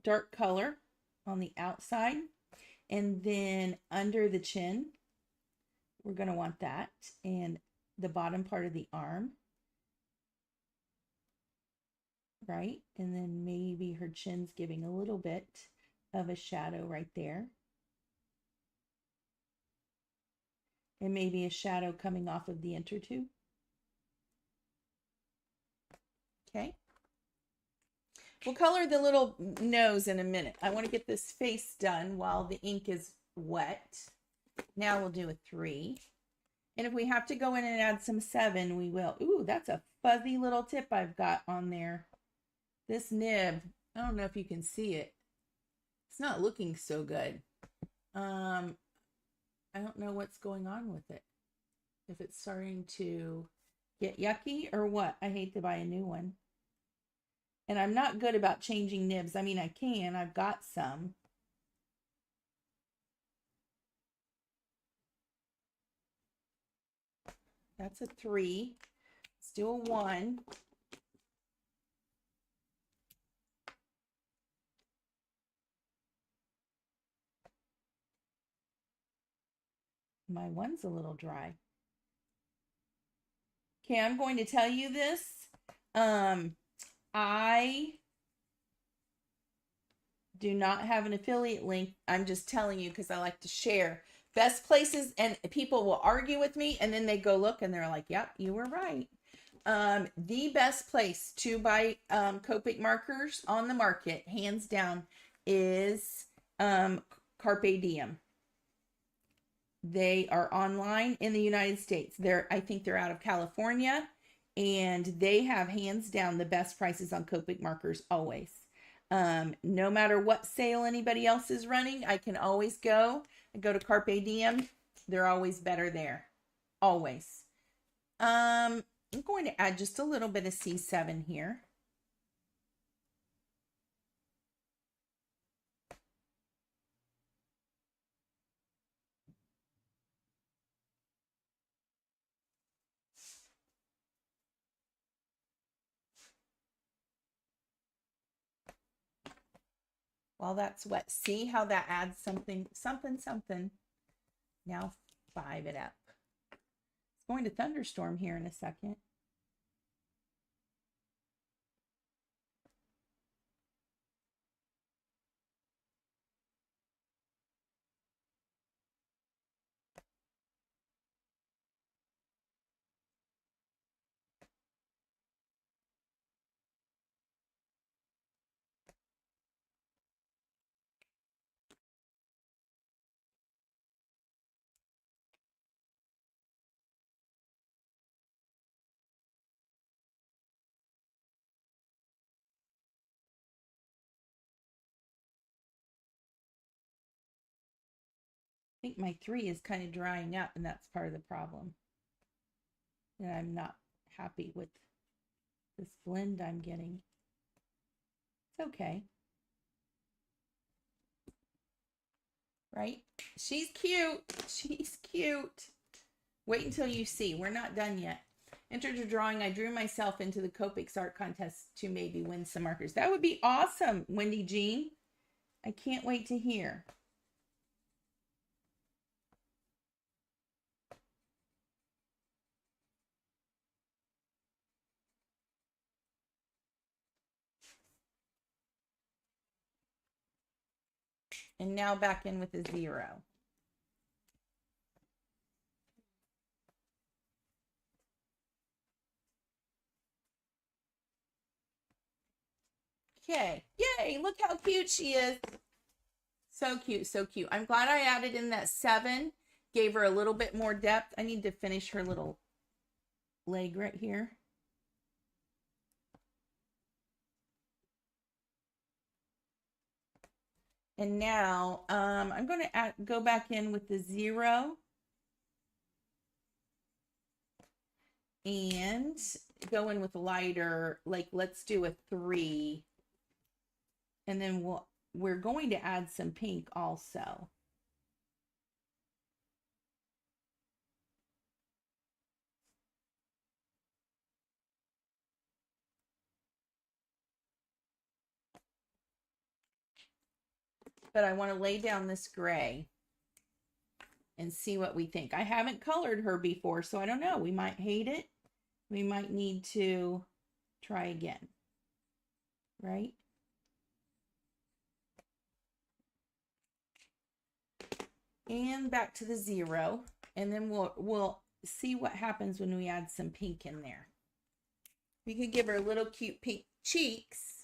dark color on the outside. And then under the chin, we're going to want that. And the bottom part of the arm. Right? And then maybe her chin's giving a little bit of a shadow right there. And maybe a shadow coming off of the inner tube. Okay. We'll color the little nose in a minute. I want to get this face done while the ink is wet. Now we'll do a 3. And if we have to go in and add some 7, we will. Ooh, that's a fuzzy little tip I've got on there. This nib, I don't know if you can see it. It's not looking so good. I don't know what's going on with it. If it's starting to get yucky or what. I hate to buy a new one. And I'm not good about changing nibs. I mean, I can. I've got some. That's a 3. Let's do a 1. My 1's a little dry. Okay, I'm going to tell you this. I do not have an affiliate link. I'm just telling you because I like to share best places, and people will argue with me and then they go look and they're like, yep, you were right. The best place to buy Copic markers on the market, hands down, is Carpe Diem. They are online in the United States. I think they're out of California, and they have hands down the best prices on Copic markers always. No matter what sale anybody else is running, I can always go to Carpe Diem. They're always better there. Always. I'm going to add just a little bit of C7 here. While that's wet, see how that adds something. Now 5 it up. It's going to thunderstorm here in a second. I think my 3 is kind of drying up, and that's part of the problem. And I'm not happy with this blend I'm getting. It's okay. Right? She's cute. She's cute. Wait until you see. We're not done yet. Entered a drawing. I drew myself into the Copics art contest to maybe win some markers. That would be awesome, Wendy Jean. I can't wait to hear. And now back in with a 0. Okay. Yay. Look how cute she is. So cute. So cute. I'm glad I added in that 7. Gave her a little bit more depth. I need to finish her little leg right here. And now I'm going to go back in with the 0 and go in with lighter, like let's do a 3. And then we're going to add some pink also. But I want to lay down this gray and see what we think. I haven't colored her before, so I don't know. We might hate it. We might need to try again. Right? And back to the 0. And then we'll see what happens when we add some pink in there. We could give her little cute pink cheeks.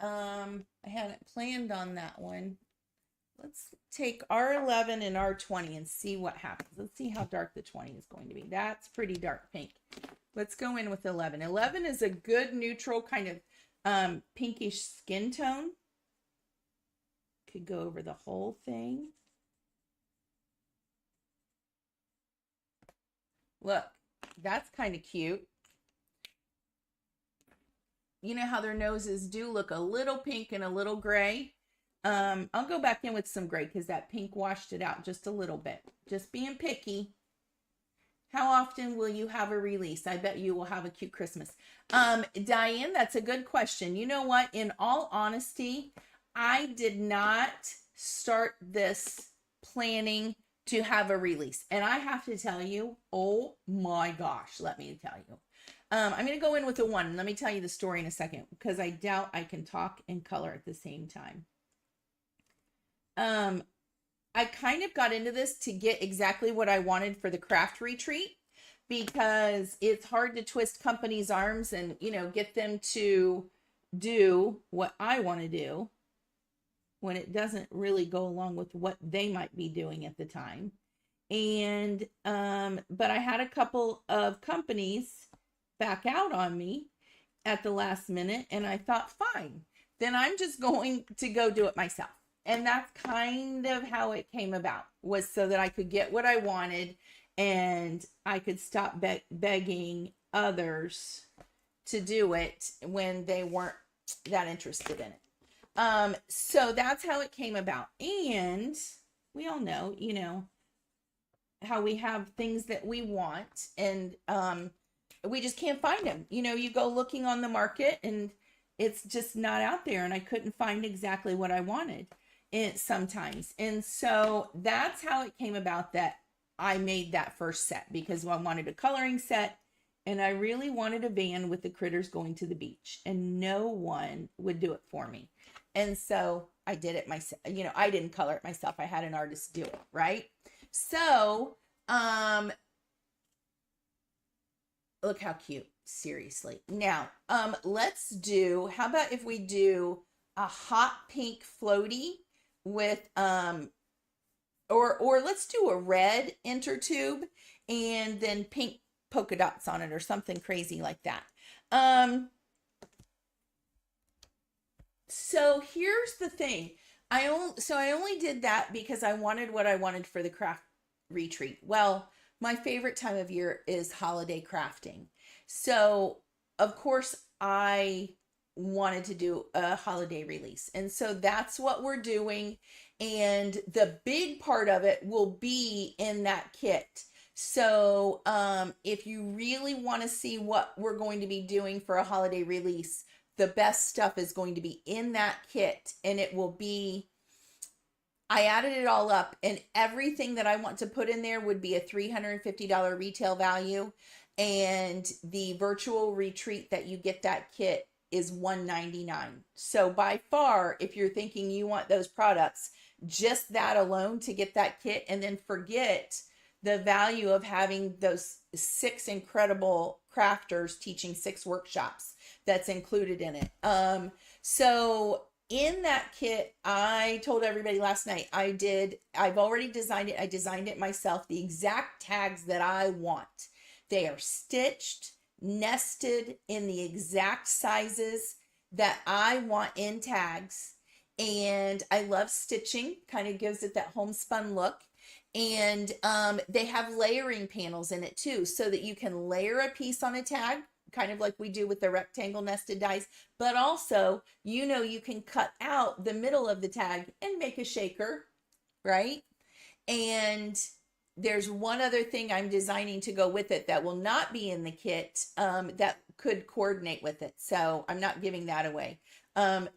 I hadn't planned on that one. Let's take R11 and R20 and see what happens. Let's see how dark the 20 is going to be. That's pretty dark pink. Let's go in with 11. 11 is a good neutral kind of pinkish skin tone. Could go over the whole thing. Look, that's kind of cute. You know how their noses do look a little pink and a little gray. I'll go back in with some gray because that pink washed it out just a little bit. Just being picky. How often will you have a release? I bet you will have a cute Christmas. Diane, that's a good question. You know what? In all honesty, I did not start this planning to have a release. And I have to tell you, oh my gosh, let me tell you. I'm going to go in with a 1. Let me tell you the story in a second because I doubt I can talk and color at the same time. I kind of got into this to get exactly what I wanted for the craft retreat because it's hard to twist companies' arms and, you know, get them to do what I want to do when it doesn't really go along with what they might be doing at the time. And, but I had a couple of companies back out on me at the last minute, and I thought, fine, then I'm just going to go do it myself. And that's kind of how it came about, was so that I could get what I wanted and I could stop begging others to do it when they weren't that interested in it. So that's how it came about. And we all know, you know, how we have things that we want and we just can't find them. You know, you go looking on the market and it's just not out there, and I couldn't find exactly what I wanted sometimes. And so that's how it came about that I made that first set because I wanted a coloring set and I really wanted a van with the critters going to the beach, and no one would do it for me. And so I did it myself. You know, I didn't color it myself. I had an artist do it, right? So, look how cute. Seriously. Now, let's do, how about if we do a hot pink floaty with, or let's do a red intertube and then pink polka dots on it or something crazy like that. So here's the thing. I only did that because I wanted what I wanted for the craft retreat. Well, my favorite time of year is holiday crafting. So, of course, I wanted to do a holiday release. And so that's what we're doing. And the big part of it will be in that kit. So, if you really want to see what we're going to be doing for a holiday release, the best stuff is going to be in that kit, and it will be, I added it all up, and everything that I want to put in there would be a $350 retail value, and the virtual retreat that you get that kit is $199. So by far, if you're thinking you want those products, just that alone to get that kit, and then forget the value of having those 6 incredible crafters teaching 6 workshops that's included in it. So in that kit, I told everybody last night, I've already designed it. I designed it myself, the exact tags that I want. They are stitched, nested in the exact sizes that I want in tags. And I love stitching, kind of gives it that homespun look. And they have layering panels in it too, so that you can layer a piece on a tag, kind of like we do with the rectangle nested dies, but also, you know, you can cut out the middle of the tag and make a shaker, right? And there's one other thing I'm designing to go with it that will not be in the kit, that could coordinate with it. So I'm not giving that away.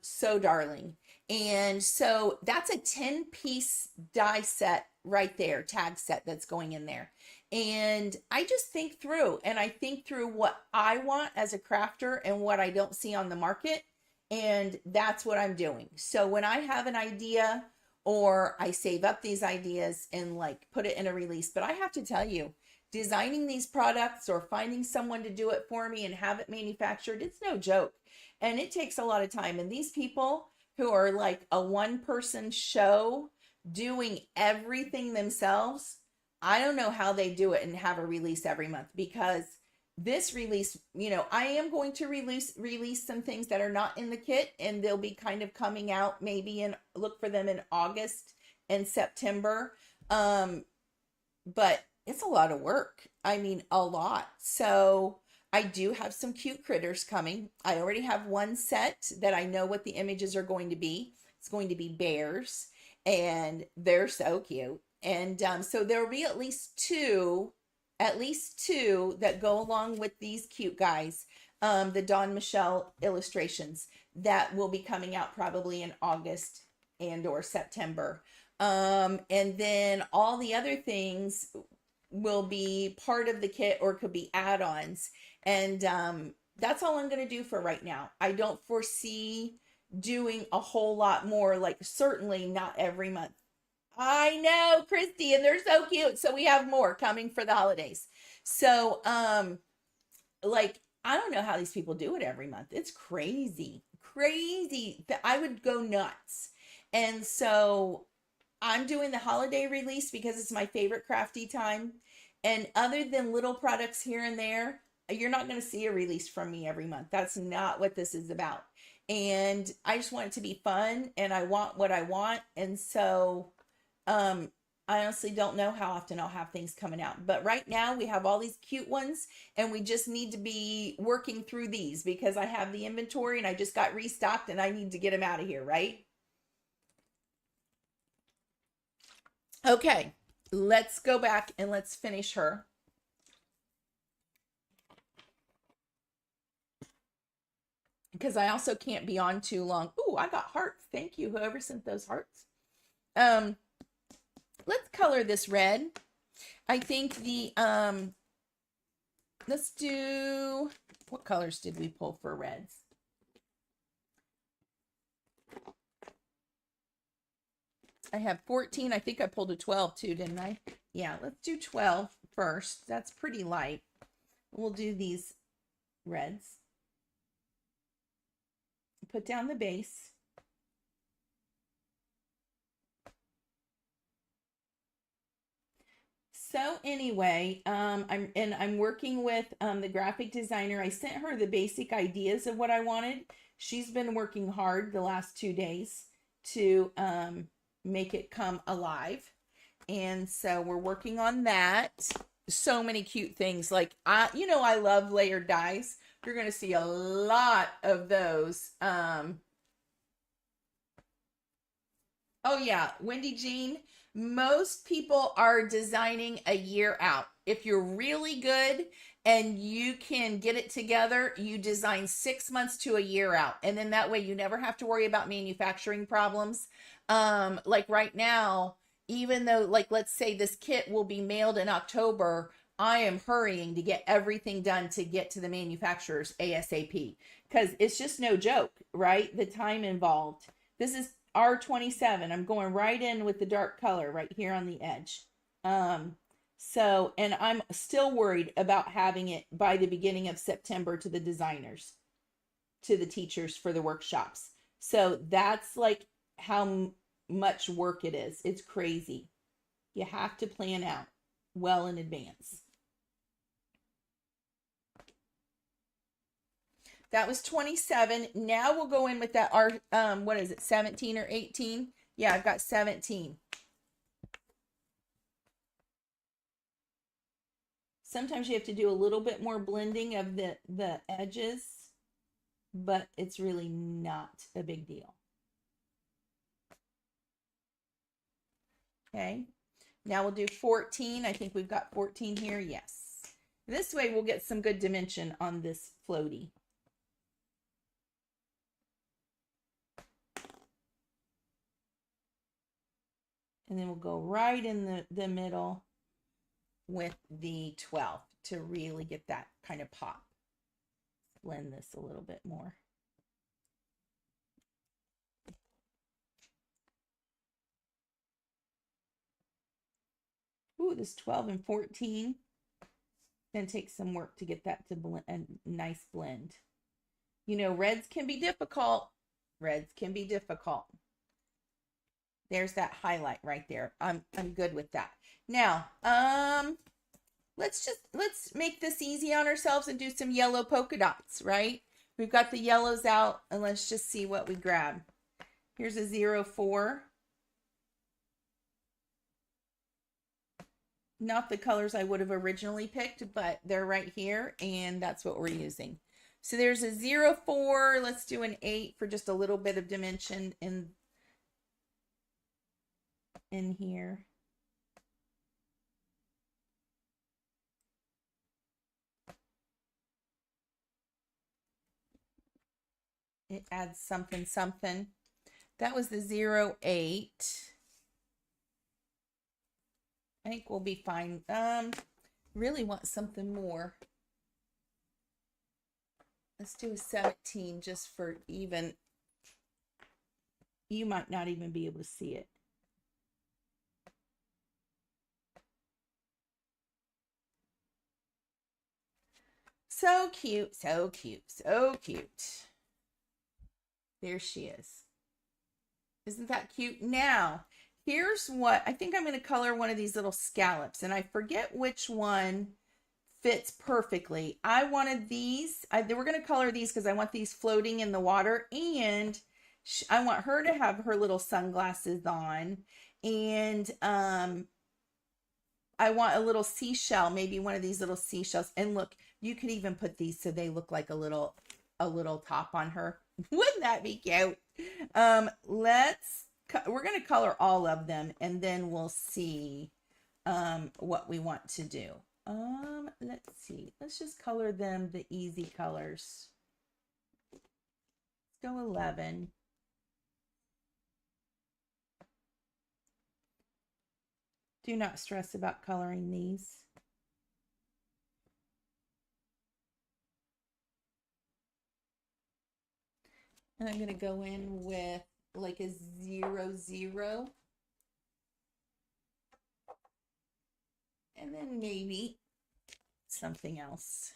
So darling. And so that's a 10-piece die set right there, tag set that's going in there. And I just think through, and I think through what I want as a crafter and what I don't see on the market. And that's what I'm doing. So when I have an idea, or I save up these ideas and like put it in a release, but I have to tell you, designing these products or finding someone to do it for me and have it manufactured, it's no joke. And it takes a lot of time. And these people who are like a one-person show doing everything themselves, I don't know how they do it and have a release every month, because this release, you know, I am going to release some things that are not in the kit, and they'll be kind of coming out maybe in, look for them in August and September. But it's a lot of work. I mean, a lot. So I do have some cute critters coming. I already have one set that I know what the images are going to be. It's going to be bears, and they're so cute. And so there will be at least two that go along with these cute guys, the Dawn Michelle illustrations that will be coming out probably in August and or September. And then all the other things will be part of the kit or could be add-ons. And that's all I'm going to do for right now. I don't foresee doing a whole lot more, like certainly not every month. I know, Christy, and they're so cute. So we have more coming for the holidays. So, like, I don't know how these people do it every month. It's crazy, crazy that I would go nuts. And so I'm doing the holiday release because it's my favorite crafty time. And other than little products here and there, you're not going to see a release from me every month. That's not what this is about. And I just want it to be fun, and I want what I want. And so, I honestly don't know how often I'll have things coming out, but right now we have all these cute ones, and we just need to be working through these because I have the inventory and I just got restocked and I need to get them out of here, right? Okay, let's go back and let's finish her. Because I also can't be on too long. Ooh, I got hearts. Thank you, whoever sent those hearts. Let's color this red. I think the, let's do, what colors did we pull for reds? I have 14. I think I pulled a 12 too, didn't I? Yeah, let's do 12 first. That's pretty light. We'll do these reds. Put down the base. So anyway, I'm working with the graphic designer. I sent her the basic ideas of what I wanted. She's been working hard the last 2 days to make it come alive. And so we're working on that. So many cute things. Like, I love layered dies. You're going to see a lot of those. Oh yeah, Wendy Jean, most people are designing a year out. If you're really good and you can get it together, you design 6 months to a year out. And then that way you never have to worry about manufacturing problems. Like right now, even though, like, let's say this kit will be mailed in October, I am hurrying to get everything done to get to the manufacturers ASAP, because it's just no joke, right? The time involved. This is R27. I'm going right in with the dark color right here on the edge. And I'm still worried about having it by the beginning of September to the designers, to the teachers for the workshops. So that's like how much work it is. It's crazy. You have to plan out well in advance. That was 27. Now we'll go in with that what is it, 17 or 18? Yeah, I've got 17. Sometimes you have to do a little bit more blending of the edges, but it's really not a big deal. Okay, now we'll do 14. I think we've got 14 here. Yes. This way we'll get some good dimension on this floaty. And then we'll go right in the middle with the 12 to really get that kind of pop. Blend this a little bit more. Ooh, this 12 and 14. Gonna take some work to get that to blend, a nice blend. You know, reds can be difficult. Reds can be difficult. There's that highlight right there. I'm good with that. Now, let's make this easy on ourselves and do some yellow polka dots, right? We've got the yellows out, and let's just see what we grab. Here's a 04. Not the colors I would have originally picked, but they're right here, and that's what we're using. So there's a 04. Let's do an 8 for just a little bit of dimension in here. It adds something. That was the 08. I think we'll be fine. Really want something more. Let's do a 17 just for even. You might not even be able to see it. So cute, so cute, so cute. There she is. Isn't that cute? Now, here's what, I think I'm going to color one of these little scallops, and I forget which one fits perfectly. I wanted these. We're going to color these because I want these floating in the water, and I want her to have her little sunglasses on, and I want a little seashell, maybe one of these little seashells. And look, you could even put these so they look like a little top on her. Wouldn't that be cute? We're going to color all of them, and then we'll see what we want to do. Let's see. Let's just color them the easy colors. Let's go 11. Do not stress about coloring these. And I'm going to go in with like a 0, 0. And then maybe something else.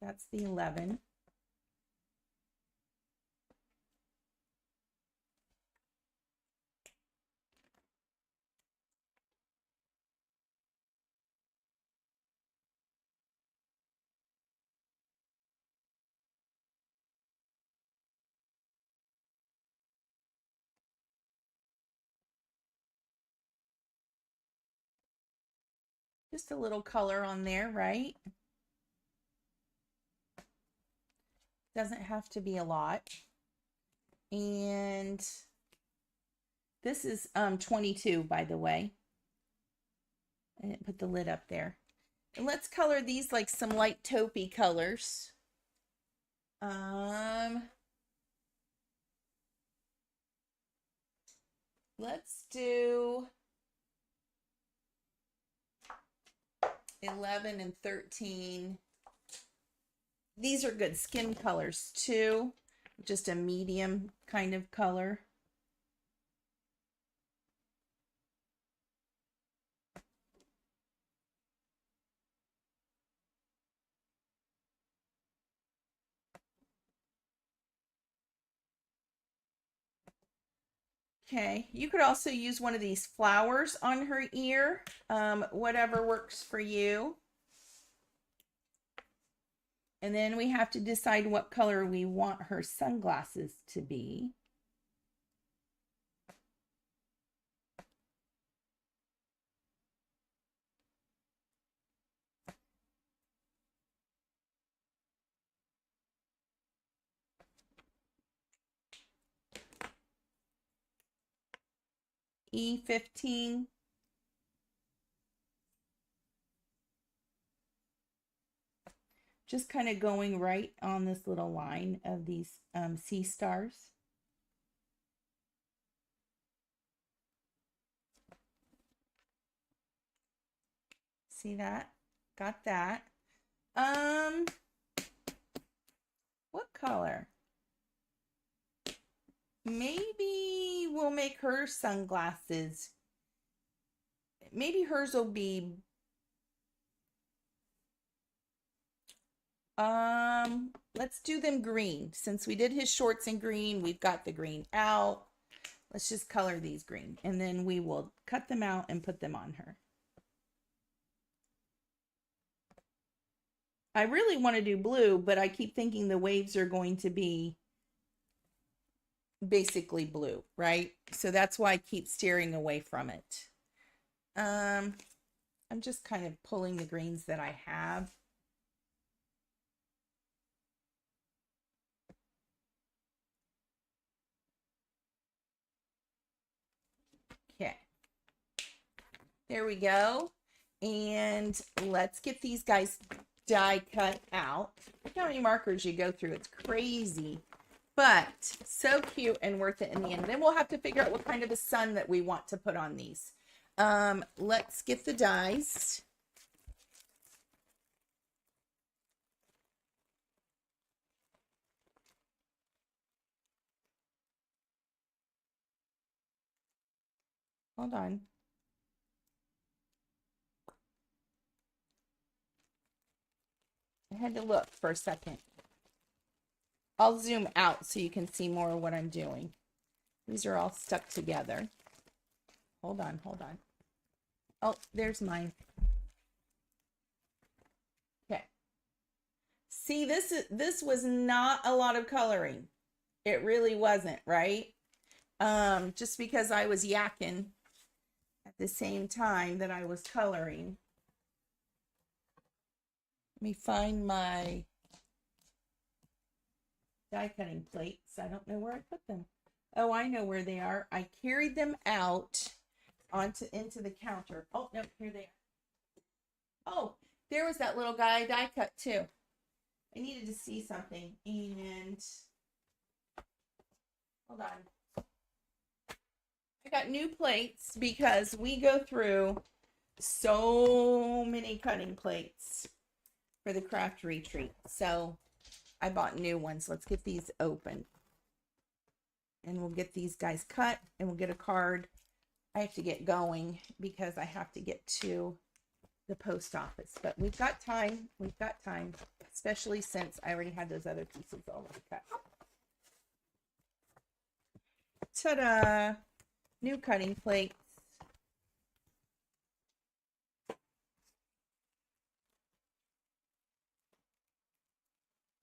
That's the 11. Just a little color on there, right? Doesn't have to be a lot. And this is 22, by the way. I didn't put the lid up there. And let's color these like some light taupey colors. Let's do 11 and 13. These are good skin colors too. Just a medium kind of color. Okay, you could also use one of these flowers on her ear, whatever works for you. And then we have to decide what color we want her sunglasses to be. E15. Just kind of going right on this little line of these sea stars. See that? Got that. What color? Maybe we'll make her sunglasses. Maybe hers will be let's do them green. Since we did his shorts in green, we've got the green out. Let's just color these green, and then we will cut them out and put them on her. I really want to do blue, but I keep thinking the waves are going to be basically blue, right? So that's why I keep steering away from it. I'm just kind of pulling the greens that I have. Okay. There we go. And let's get these guys die cut out. Look how many markers you go through. It's crazy, but so cute and worth it in the end. Then we'll have to figure out what kind of a sun that we want to put on these. Let's get the dies. Hold on. I had to look for a second. I'll zoom out so you can see more of what I'm doing. These are all stuck together. Hold on, hold on. Oh, there's mine. Okay. See, this was not a lot of coloring. It really wasn't, right? Just because I was yakking at the same time that I was coloring. Let me find my die cutting plates. I don't know where I put them. Oh, I know where they are. I carried them out into the counter. Oh, no, here they are. Oh, there was that little guy I die cut too. I needed to see something, and hold on. I got new plates because we go through so many cutting plates for the craft retreat. So I bought new ones. Let's get these open. And we'll get these guys cut and we'll get a card. I have to get going because I have to get to the post office. But we've got time. We've got time. Especially since I already had those other pieces already cut. Ta-da! New cutting plates.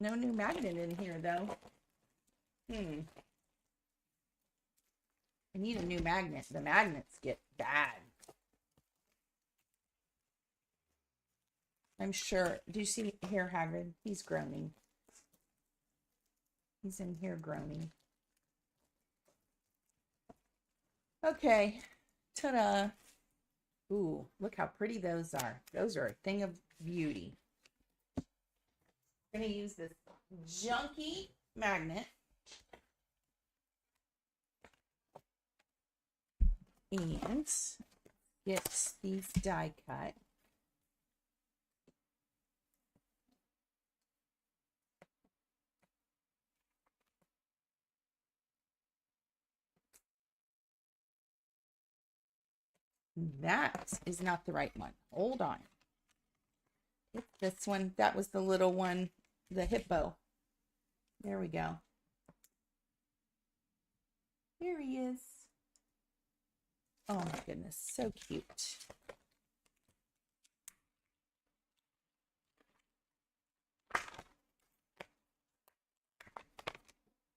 No new magnet in here, though. I need a new magnet. The magnets get bad. I'm sure. Do you see here, Hagrid? He's groaning. He's in here groaning. Okay. Ta-da. Ooh, look how pretty those are. Those are a thing of beauty. I'm going to use this junky magnet. And get these die cut. That is not the right one. Hold on. It's this one. That was the little one, the hippo. There we go. Here he is. Oh my goodness, so cute.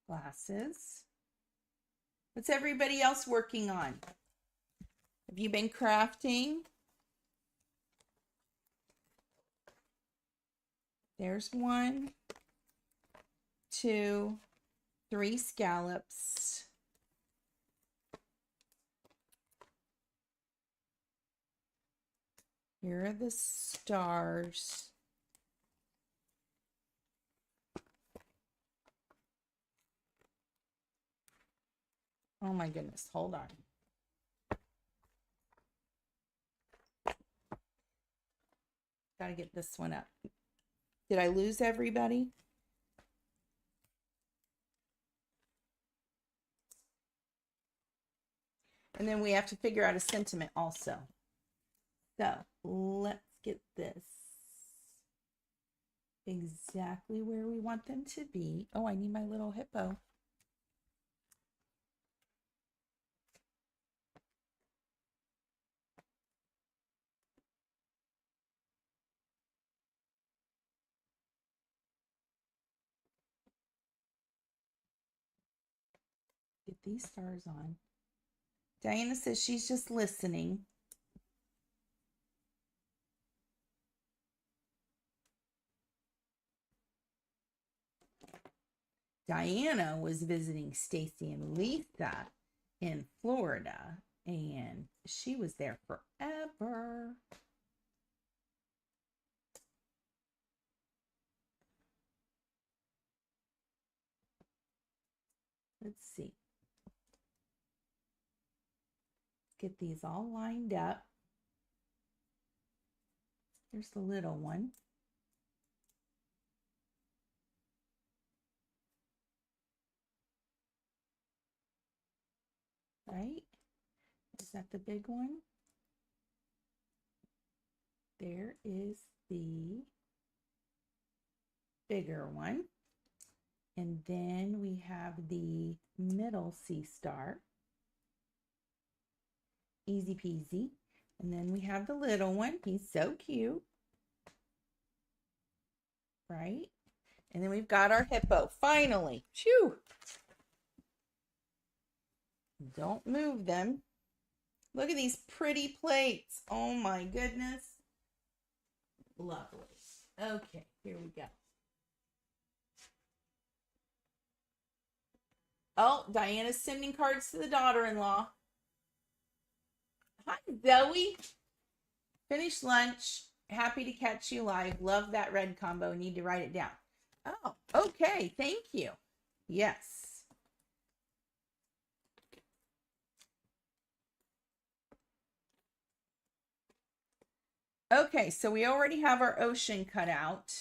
Glasses. What's everybody else working on? Have you been crafting? There's 1, 2, 3 scallops. Here are the stars. Oh my goodness, hold on. Gotta get this one up. Did I lose everybody? And then we have to figure out a sentiment also. So let's get this exactly where we want them to be. Oh, I need my little hippo. Get these stars on. Diana says she's just listening. Diana was visiting Stacy and Lisa in Florida, and she was there forever. Let's see. Get these all lined up. Here's the little one. Right? Is that the big one? There is the bigger one. And then we have the middle sea star. Easy peasy. And then we have the little one. He's so cute. Right? And then we've got our hippo. Finally. Phew. Don't move them. Look at these pretty plates. Oh my goodness. Lovely. Okay, here we go. Oh, Diana's sending cards to the daughter-in-law. Hi, Zoe. Finished lunch. Happy to catch you live. Love that red combo. Need to write it down. Oh, okay. Thank you. Yes. Okay, so we already have our ocean cut out.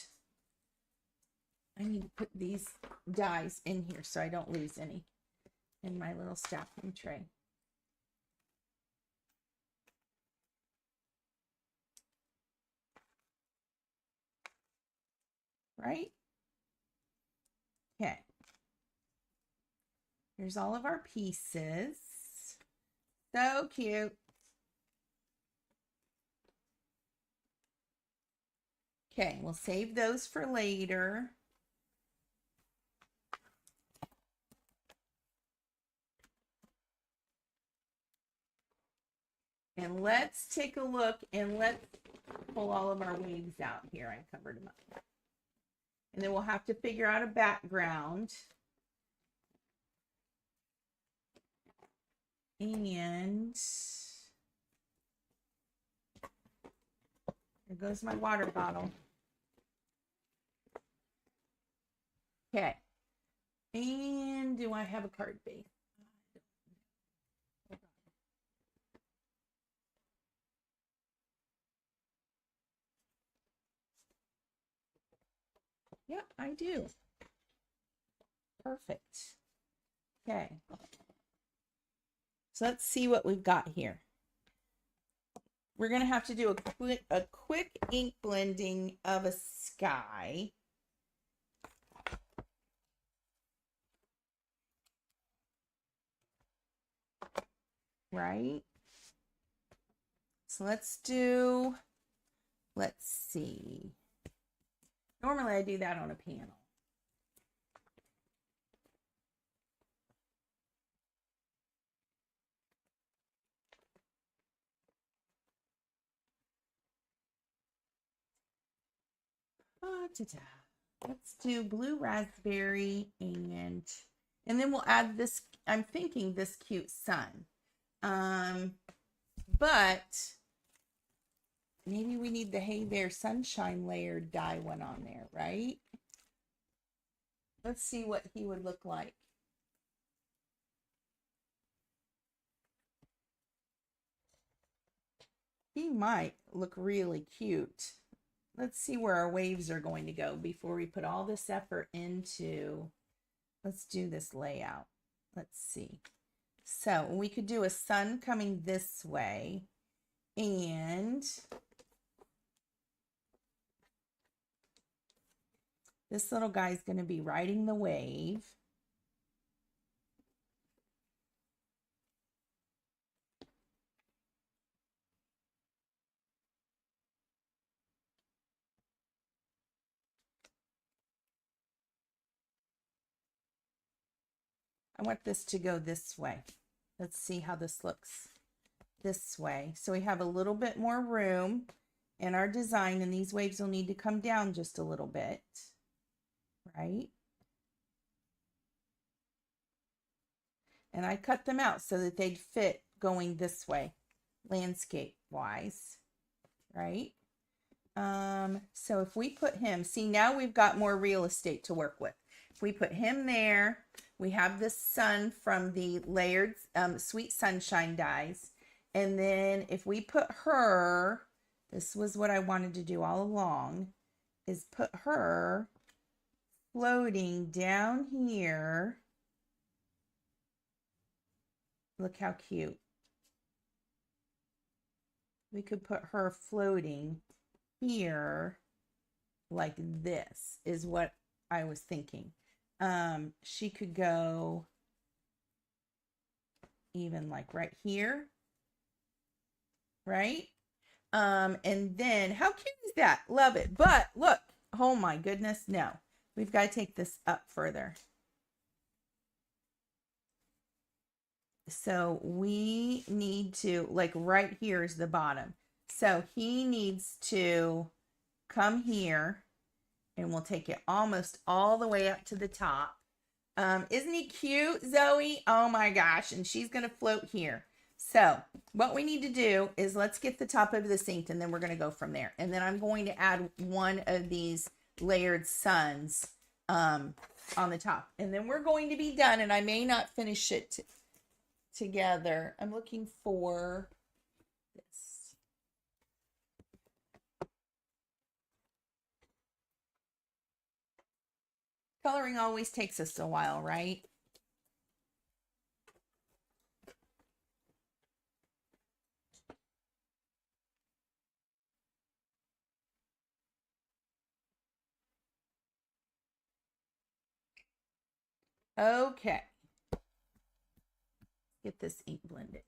I need to put these dies in here so I don't lose any in my little stacking tray. Right? Okay. Here's all of our pieces. So cute. Okay, we'll save those for later. And let's take a look and let's pull all of our waves out here. I covered them up. And then we'll have to figure out a background. And there goes my water bottle. Okay. And do I have a card base? Yep, I do. Perfect. Okay. So let's see what we've got here. We're going to have to do a quick ink blending of a sky. Right? So let's see. Normally I do that on a panel. Let's do blue raspberry and then we'll add this. I'm thinking this cute sun. But maybe we need the Hey There Sunshine layered dye one on there, right? Let's see what he would look like. He might look really cute. Let's see where our waves are going to go before we put all this effort into, let's do this layout. Let's see. So we could do a sun coming this way, and this little guy's going to be riding the wave. I want this to go this way. Let's see how this looks this way. So we have a little bit more room in our design, and these waves will need to come down just a little bit, right? And I cut them out so that they'd fit going this way, landscape wise, right? So if we put him, see, now we've got more real estate to work with. If we put him there, we have the sun from the layered Sweet Sunshine dies. And then if we put her, this was what I wanted to do all along, is put her floating down here. Look how cute. We could put her floating here like this is what I was thinking. She could go even like right here, right? And then how cute is that? Love it. But look, oh my goodness, no. We've got to take this up further. So we need to, like right here is the bottom. So he needs to come here, and we'll take it almost all the way up to the top. Isn't he cute, Zoe? Oh my gosh. And she's going to float here. So what we need to do is let's get the top of this inked, and then we're going to go from there. And then I'm going to add one of these layered suns on the top. And then we're going to be done, and I may not finish it together. I'm looking for this. Coloring always takes us a while, right? Okay. Get this ink blended.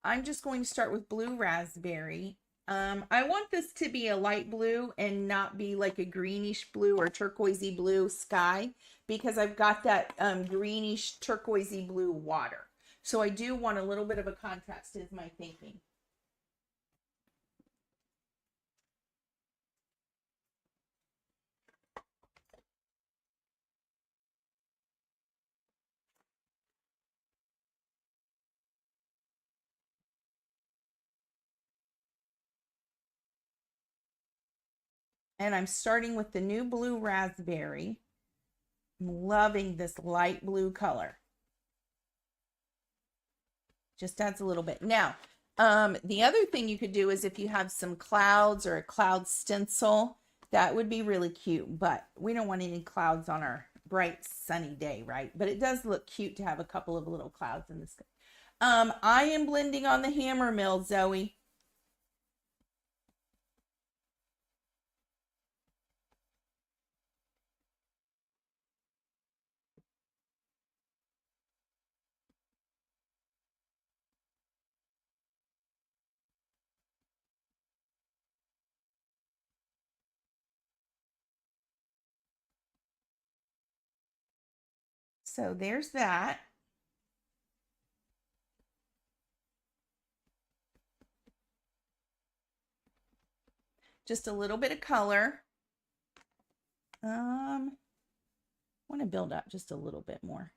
I'm just going to start with blue raspberry. I want this to be a light blue and not be like a greenish blue or turquoisey blue sky, because I've got that greenish turquoisey blue water. So I do want a little bit of a contrast is my thinking. And I'm starting with the new blue raspberry. I'm loving this light blue color. Just adds a little bit. Now, the other thing you could do is if you have some clouds or a cloud stencil, that would be really cute, but we don't want any clouds on our bright sunny day, right? But it does look cute to have a couple of little clouds in the sky. I am blending on the hammer mill, Zoe. So there's that. Just a little bit of color. I want to build up just a little bit more.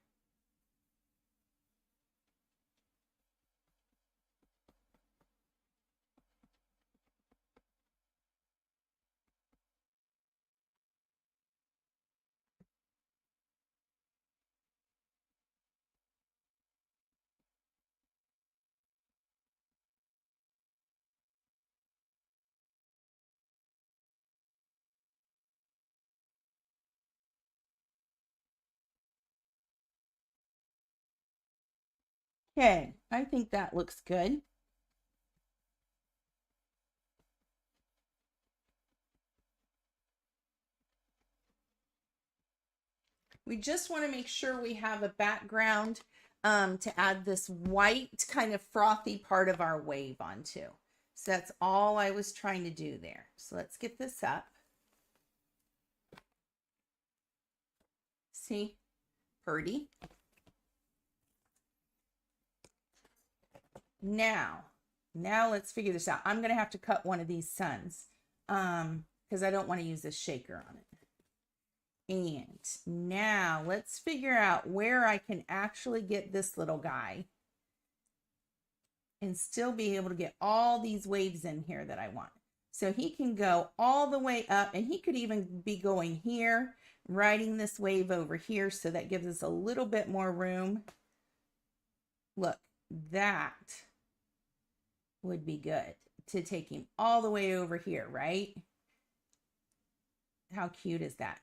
Okay, I think that looks good. We just want to make sure we have a background to add this white kind of frothy part of our wave onto. So that's all I was trying to do there. So let's get this up. See, pretty. Now let's figure this out. I'm going to have to cut one of these suns because I don't want to use this shaker on it. And now let's figure out where I can actually get this little guy and still be able to get all these waves in here that I want. So he can go all the way up, and he could even be going here, riding this wave over here. So that gives us a little bit more room. Look, that would be good to take him all the way over here, right? How cute is that?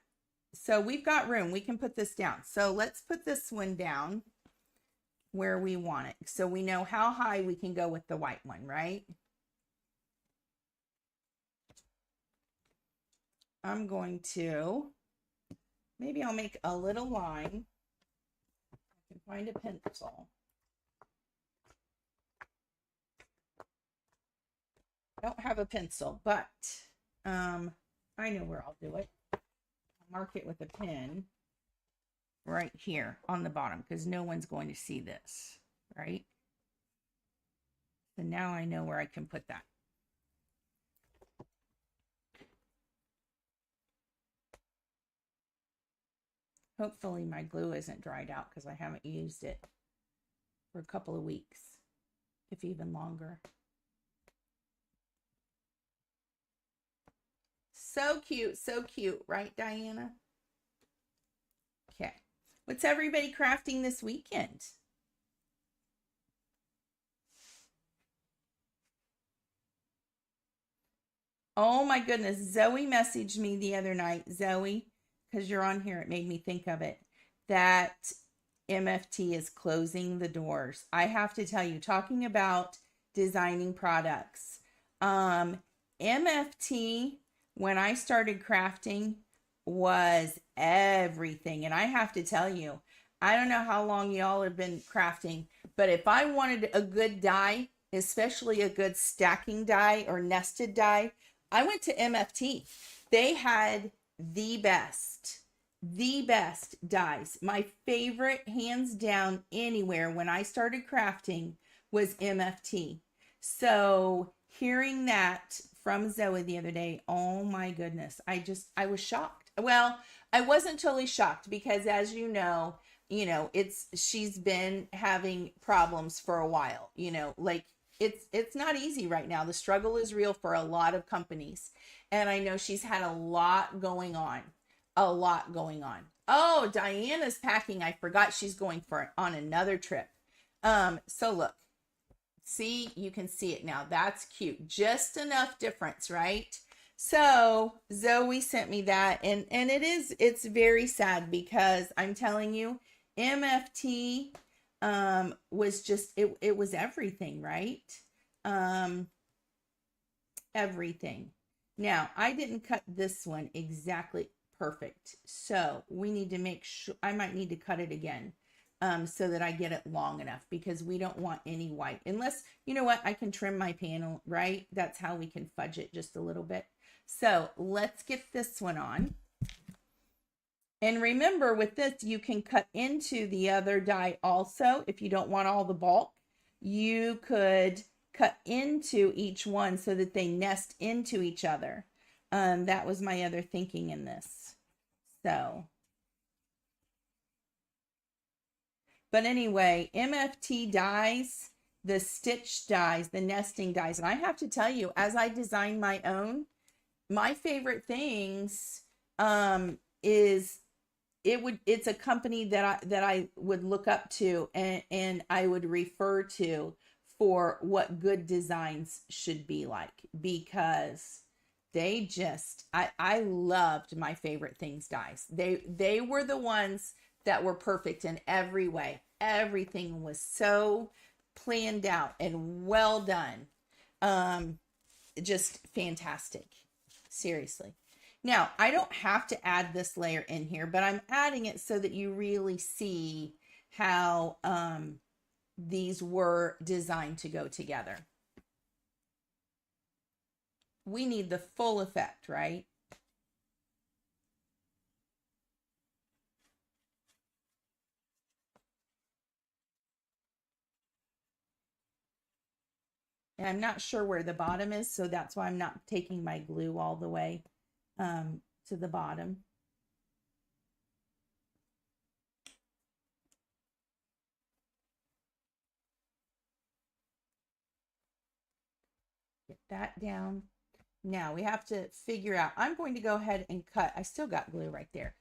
So we've got room. We can put this down. So let's put this one down where we want it. So we know how high we can go with the white one, right? I'm going to, maybe I'll make a little line. I can find a pencil. I don't have a pencil, but I know where I'll do it. Mark it with a pen right here on the bottom because no one's going to see this, right? So now I know where I can put that. Hopefully my glue isn't dried out because I haven't used it for a couple of weeks, if even longer. So cute, right, Diana? Okay. What's everybody crafting this weekend? Oh my goodness. Zoe messaged me the other night. Zoe, because you're on here, it made me think of it. That MFT is closing the doors. I have to tell you, talking about designing products, MFT, when I started crafting, was everything. And I have to tell you, I don't know how long y'all have been crafting, but if I wanted a good die, especially a good stacking die or nested die, I went to MFT. They had the best dies. My favorite, hands down, anywhere when I started crafting was MFT. So hearing that from Zoe the other day, oh my goodness, I was shocked. Well, I wasn't totally shocked because as she's been having problems for a while, like it's not easy right now. The struggle is real for a lot of companies. And I know she's had a lot going on. A lot going on. Oh, Diana's packing. I forgot she's going on another trip. So look, see, you can see it now. That's cute. Just enough difference, right? So Zoe sent me that, and it's very sad because I'm telling you, MFT was just it was everything, right? Um Everything. Now, I didn't cut this one exactly perfect. So we need to make sure, I might need to cut it again so that I get it long enough because we don't want any white. Unless, you know what, I can trim my panel, right? That's how we can fudge it just a little bit. So let's get this one on. And remember with this, you can cut into the other die also. If you don't want all the bulk, you could cut into each one so that they nest into each other. That was my other thinking in this. So, but anyway, MFT dies, the stitch dies, the nesting dies. And I have to tell you, as I design my own, my favorite things is it's a company that I would look up to and I would refer to for what good designs should be like because I loved my favorite things dies. They were the ones that were perfect in every way. Everything was so planned out and well done. Just fantastic. Seriously. Now, I don't have to add this layer in here, but I'm adding it so that you really see how these were designed to go together. We need the full effect, right? And I'm not sure where the bottom is, so that's why I'm not taking my glue all the way to the bottom. Get that down. Now we have to figure out, I'm going to go ahead and cut. I still got glue right there.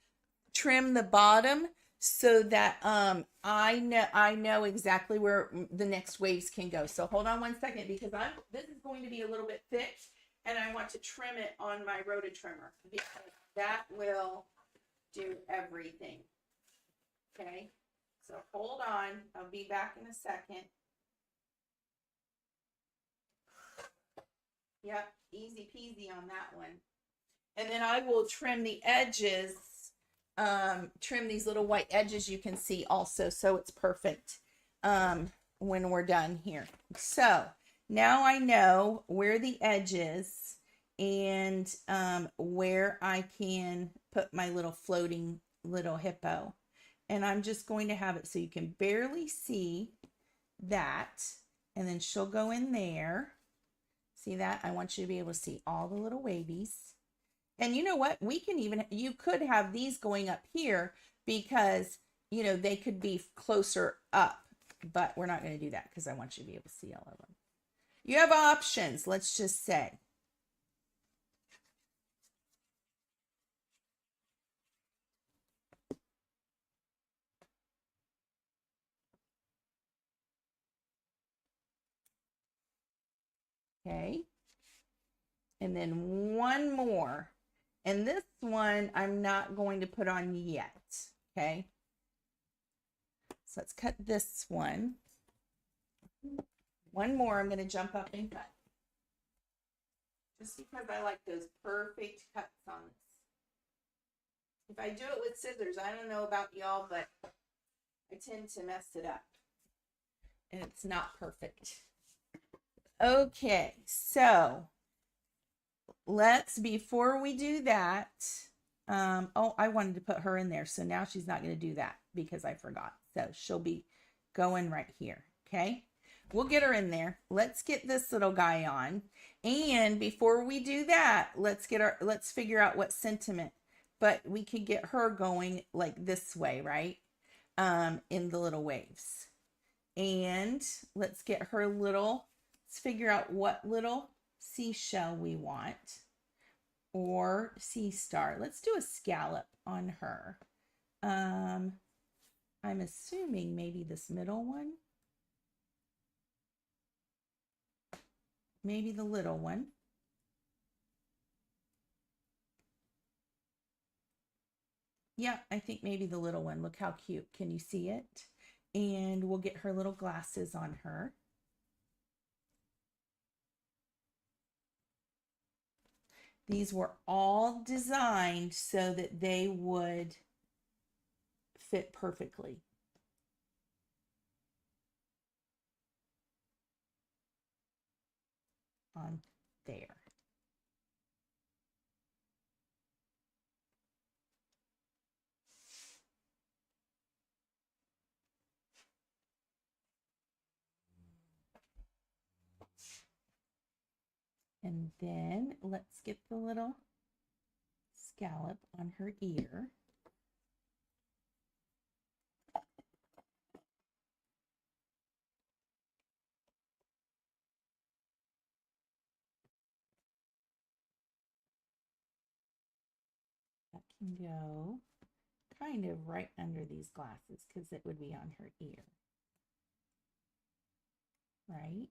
Trim the bottom so that I know exactly where the next waves can go. So hold on one second because this is going to be a little bit thick and I want to trim it on my rototrimmer because that will do everything. Okay, so hold on. I'll be back in a second. Yep, easy peasy on that one. And then I will trim the edges, trim these little white edges you can see also, so it's perfect when we're done here. So now I know where the edges and where I can put my little floating little hippo. And I'm just going to have it so you can barely see that. And then she'll go in there. See that? I want you to be able to see all the little wavies. And you know what? You could have these going up here because, they could be closer up. But we're not going to do that because I want you to be able to see all of them. You have options, let's just say. Okay. And then one more. And this one I'm not going to put on yet. Okay. So let's cut this one. One more I'm going to jump up and cut. Just because I like those perfect cuts on this. If I do it with scissors, I don't know about y'all, but I tend to mess it up. And it's not perfect. Okay, so before we do that, oh, I wanted to put her in there. So now she's not going to do that because I forgot. So she'll be going right here. Okay, we'll get her in there. Let's get this little guy on. And before we do that, let's figure out what sentiment, but we could get her going like this way, right? In the little waves. And let's get her let's figure out what little seashell we want, or sea star. Let's do a scallop on her. I'm assuming maybe this middle one. Maybe the little one. Yeah, I think maybe the little one. Look how cute. Can you see it? And we'll get her little glasses on her. These were all designed so that they would fit perfectly. On there. And then let's get the little scallop on her ear. That can go kind of right under these glasses because it would be on her ear. Right?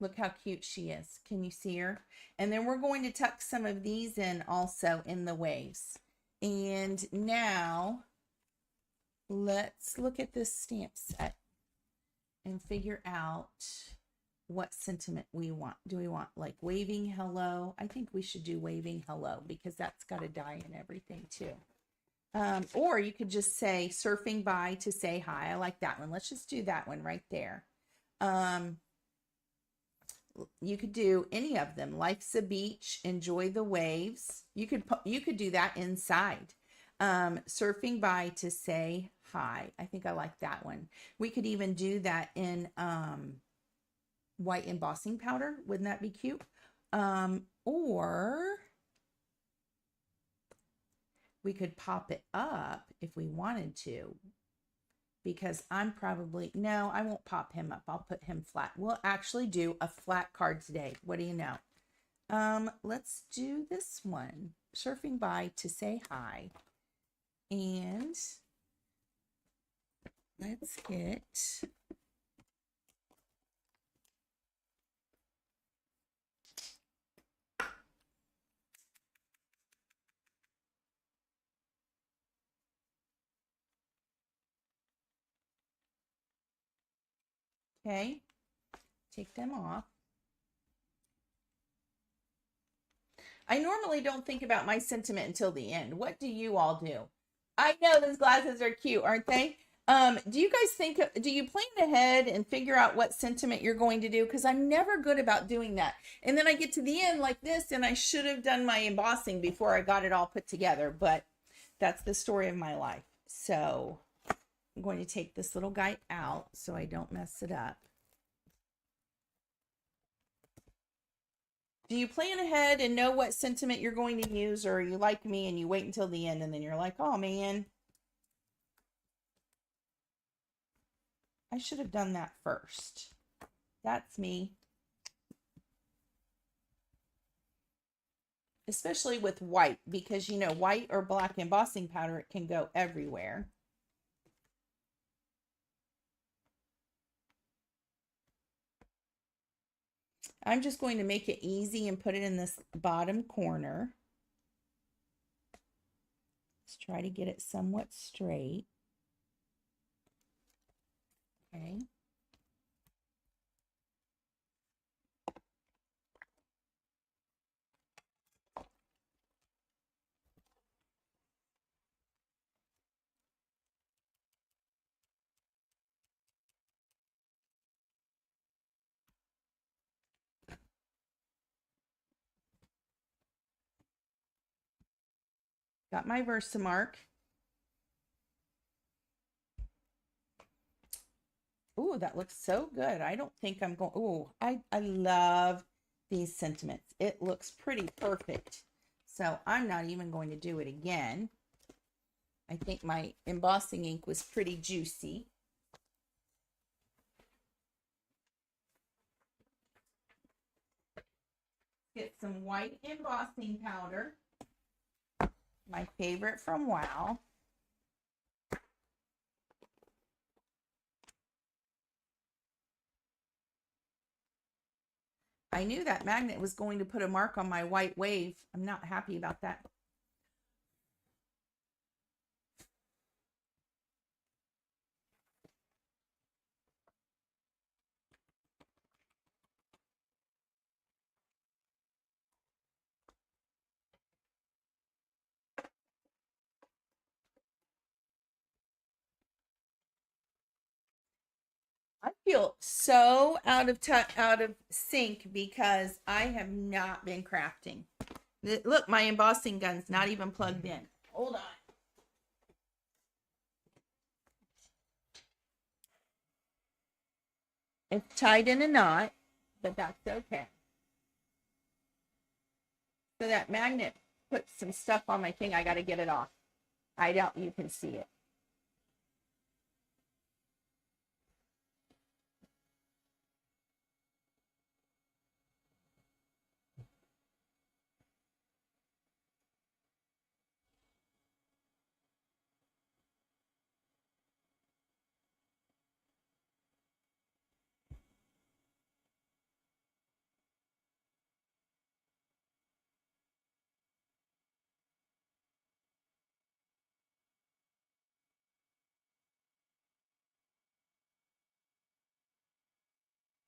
Look how cute she is. Can you see her? And then we're going to tuck some of these in also in the waves. And now let's look at this stamp set and figure out what sentiment we want. Do we want like waving hello? I think we should do waving hello because that's got a die and everything too. Or you could just say surfing by to say hi. I like that one. Let's just do that one right there. You could do any of them. Life's a beach, enjoy the waves. You could do that inside. Surfing by to say hi. I think I like that one. We could even do that in white embossing powder. Wouldn't that be cute? Or we could pop it up if we wanted to, because no, I won't pop him up. I'll put him flat. We'll actually do a flat card today. What do you know? Let's do this one. Surfing by to say hi. And let's get okay, take them off. I normally don't think about my sentiment until the end. What do you all do? I know those glasses are cute, aren't they? Do you guys do you plan ahead and figure out what sentiment you're going to do? Because I'm never good about doing that. And then I get to the end like this, and I should have done my embossing before I got it all put together. But that's the story of my life. So I'm going to take this little guy out so I don't mess it up. Do you plan ahead and know what sentiment you're going to use, or are you like me and you wait until the end and then you're like, oh man, I should have done that first. That's me. Especially with white, because white or black embossing powder, it can go everywhere. I'm just going to make it easy and put it in this bottom corner. Let's try to get it somewhat straight. Okay. Got my Versamark. Ooh, that looks so good. I don't think I'm going, ooh, I love these sentiments. It looks pretty perfect. So I'm not even going to do it again. I think my embossing ink was pretty juicy. Get some white embossing powder. My favorite from Wow. I knew that magnet was going to put a mark on my white wave. I'm not happy about that. I feel so out of sync because I have not been crafting. Look, my embossing gun's not even plugged in. Hold on. It's tied in a knot, but that's okay. So that magnet puts some stuff on my thing. I got to get it off. I doubt you can see it.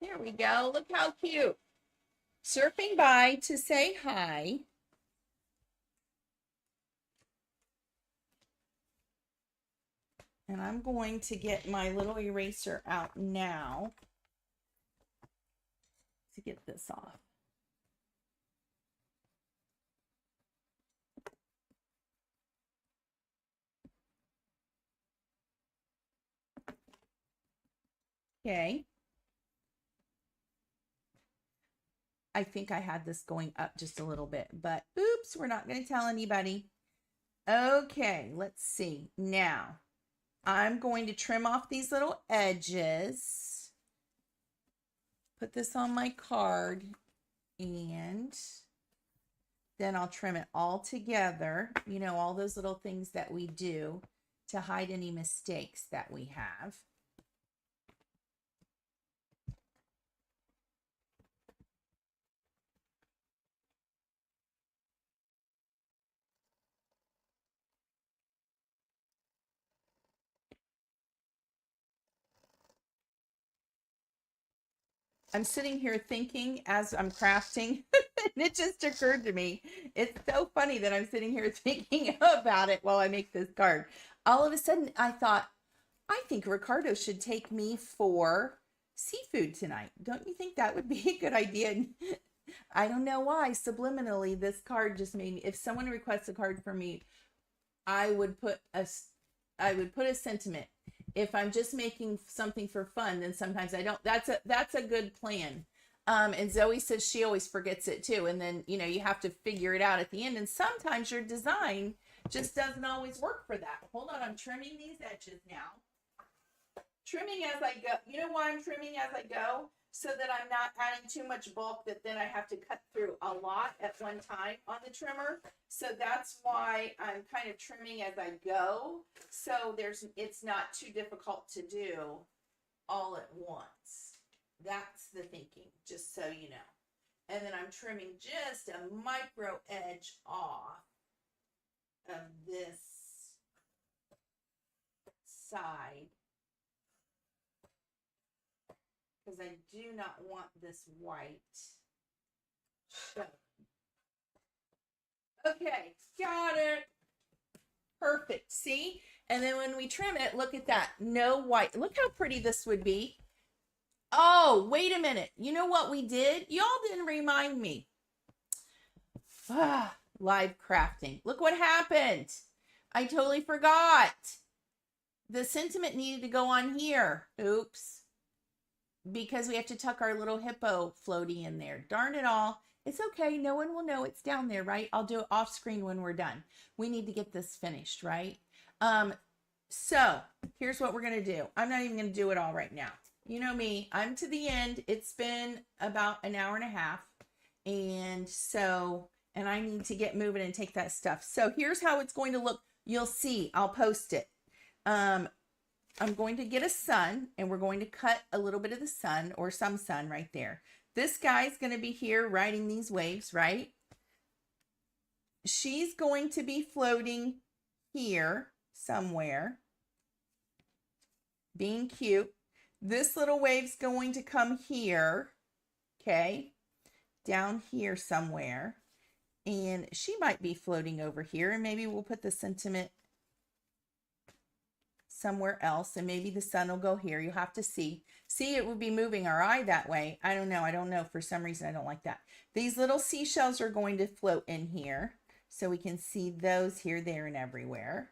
There we go. Look how cute. Surfing by to say hi. And I'm going to get my little eraser out now to get this off. Okay. I think I had this going up just a little bit, but oops, we're not going to tell anybody. Okay, let's see. Now, I'm going to trim off these little edges. Put this on my card, and then I'll trim it all together. You know, all those little things that we do to hide any mistakes that we have. I'm sitting here thinking as I'm crafting, and it just occurred to me. It's so funny that I'm sitting here thinking about it while I make this card. All of a sudden, I thought, I think Ricardo should take me for seafood tonight. Don't you think that would be a good idea? I don't know why. Subliminally, this card just made me, if someone requests a card for me, I would put a sentiment. If I'm just making something for fun, then sometimes I don't. That's a good plan. And Zoe says she always forgets it too. And then, you know, you have to figure it out at the end. And sometimes your design just doesn't always work for that. Hold on, I'm trimming these edges now. Trimming as I go. You know why I'm trimming as I go? So that I'm not adding too much bulk that then I have to cut through a lot at one time on the trimmer. So that's why I'm kind of trimming as I go. So it's not too difficult to do all at once. That's the thinking, just so you know. And then I'm trimming just a micro edge off of this side because I do not want this white showing. Okay, got it. Perfect. See? And then when we trim it, look at that. No white. Look how pretty this would be. Oh, wait a minute. You know what we did? Y'all didn't remind me. Live crafting. Look what happened. I totally forgot. The sentiment needed to go on here. Oops. Because we have to tuck our little hippo floaty in there. Darn it all. It's okay. No one will know it's down there, right? I'll do it off screen when we're done. We need to get this finished, right? So here's what we're going to do. I'm not even going to do it all right now. You know me, I'm to the end. It's been about an hour and a half. And I need to get moving and take that stuff. So here's how it's going to look. You'll see, I'll post it. I'm going to get a sun and we're going to cut a little bit of the sun or some sun right there. This guy's going to be here riding these waves, right? She's going to be floating here somewhere, being cute. This little wave's going to come here, okay, down here somewhere. And she might be floating over here, and maybe we'll put the sentiment somewhere else, and maybe the sun will go here. You'll have to see. See, it would be moving our eye that way. I don't know. For some reason, I don't like that. These little seashells are going to float in here, so we can see those here, there, and everywhere.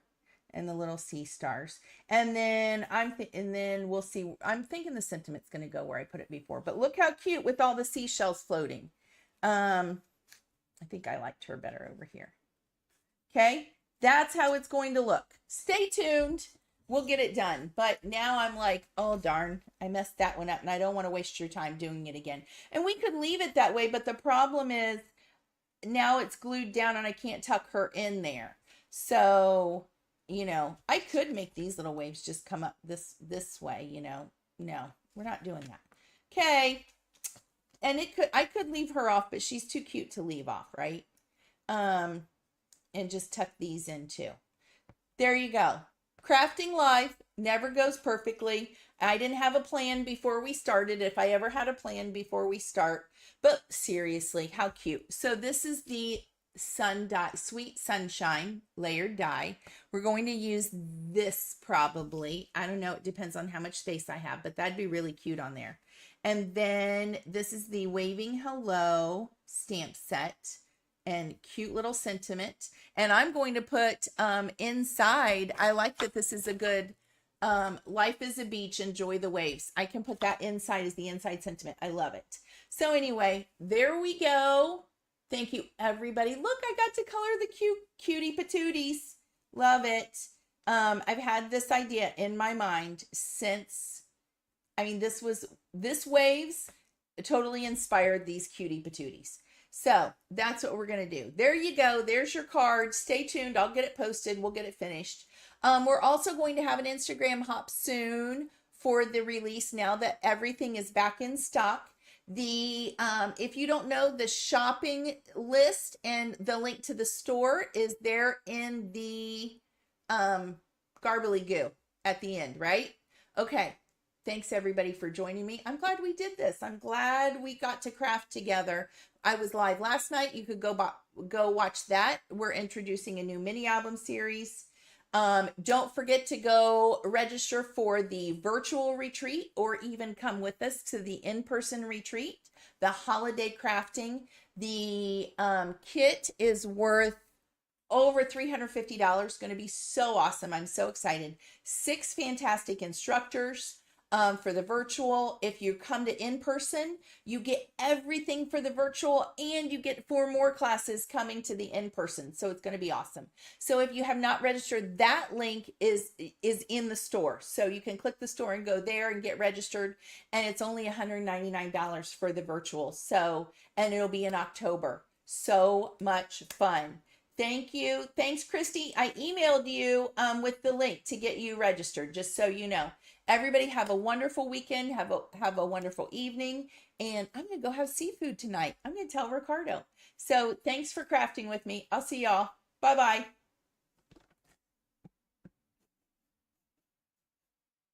And the little sea stars. And then we'll see. I'm thinking the sentiment's going to go where I put it before. But look how cute with all the seashells floating. I think I liked her better over here. Okay, that's how it's going to look. Stay tuned. We'll get it done. But now I'm like, oh darn, I messed that one up, and I don't want to waste your time doing it again. And we could leave it that way, but the problem is now it's glued down and I can't tuck her in there. So, you know, I could make these little waves just come up this way, you know. No, we're not doing that. Okay. And I could leave her off, but she's too cute to leave off, right? And just tuck these in too. There you go. Crafting life never goes perfectly. I didn't have a plan before we started, if I ever had a plan before we start. But seriously, how cute. So this is the sun dye, Sweet Sunshine layered dye. We're going to use this probably. I don't know. It depends on how much space I have, but that'd be really cute on there. And then this is the Waving Hello stamp set and cute little sentiment. And I'm going to put inside, I like that this is a good, life is a beach, enjoy the waves. I can put that inside as the inside sentiment. I love it. So anyway, there we go. Thank you, everybody. Look, I got to color the cute cutie patooties. Love it. I've had this idea in my mind since, this waves totally inspired these cutie patooties. So that's what we're going to do. There you go. There's your card. Stay tuned. I'll get it posted. We'll get it finished. We're also going to have an Instagram hop soon for the release now that everything is back in stock. If you don't know, the shopping list and the link to the store is there in the garbly goo at the end, right? Okay. Thanks everybody for joining me. I'm glad we did this. I'm glad we got to craft together. I was live last night. You could go watch that. We're introducing a new mini album series. Don't forget to go register for the virtual retreat or even come with us to the in-person retreat, the holiday crafting. The kit is worth over $350. Going to be so awesome. I'm so excited. 6 fantastic instructors for the virtual. If you come to in-person, you get everything for the virtual and you get 4 more classes coming to the in-person. So it's going to be awesome. So if you have not registered, that link is in the store. So you can click the store and go there and get registered. And it's only $199 for the virtual. So, and it'll be in October. So much fun. Thank you. Thanks, Christy. I emailed you with the link to get you registered, just so you know. Everybody have a wonderful weekend. Have a wonderful evening. And I'm going to go have seafood tonight. I'm going to tell Ricardo. So thanks for crafting with me. I'll see y'all. Bye-bye.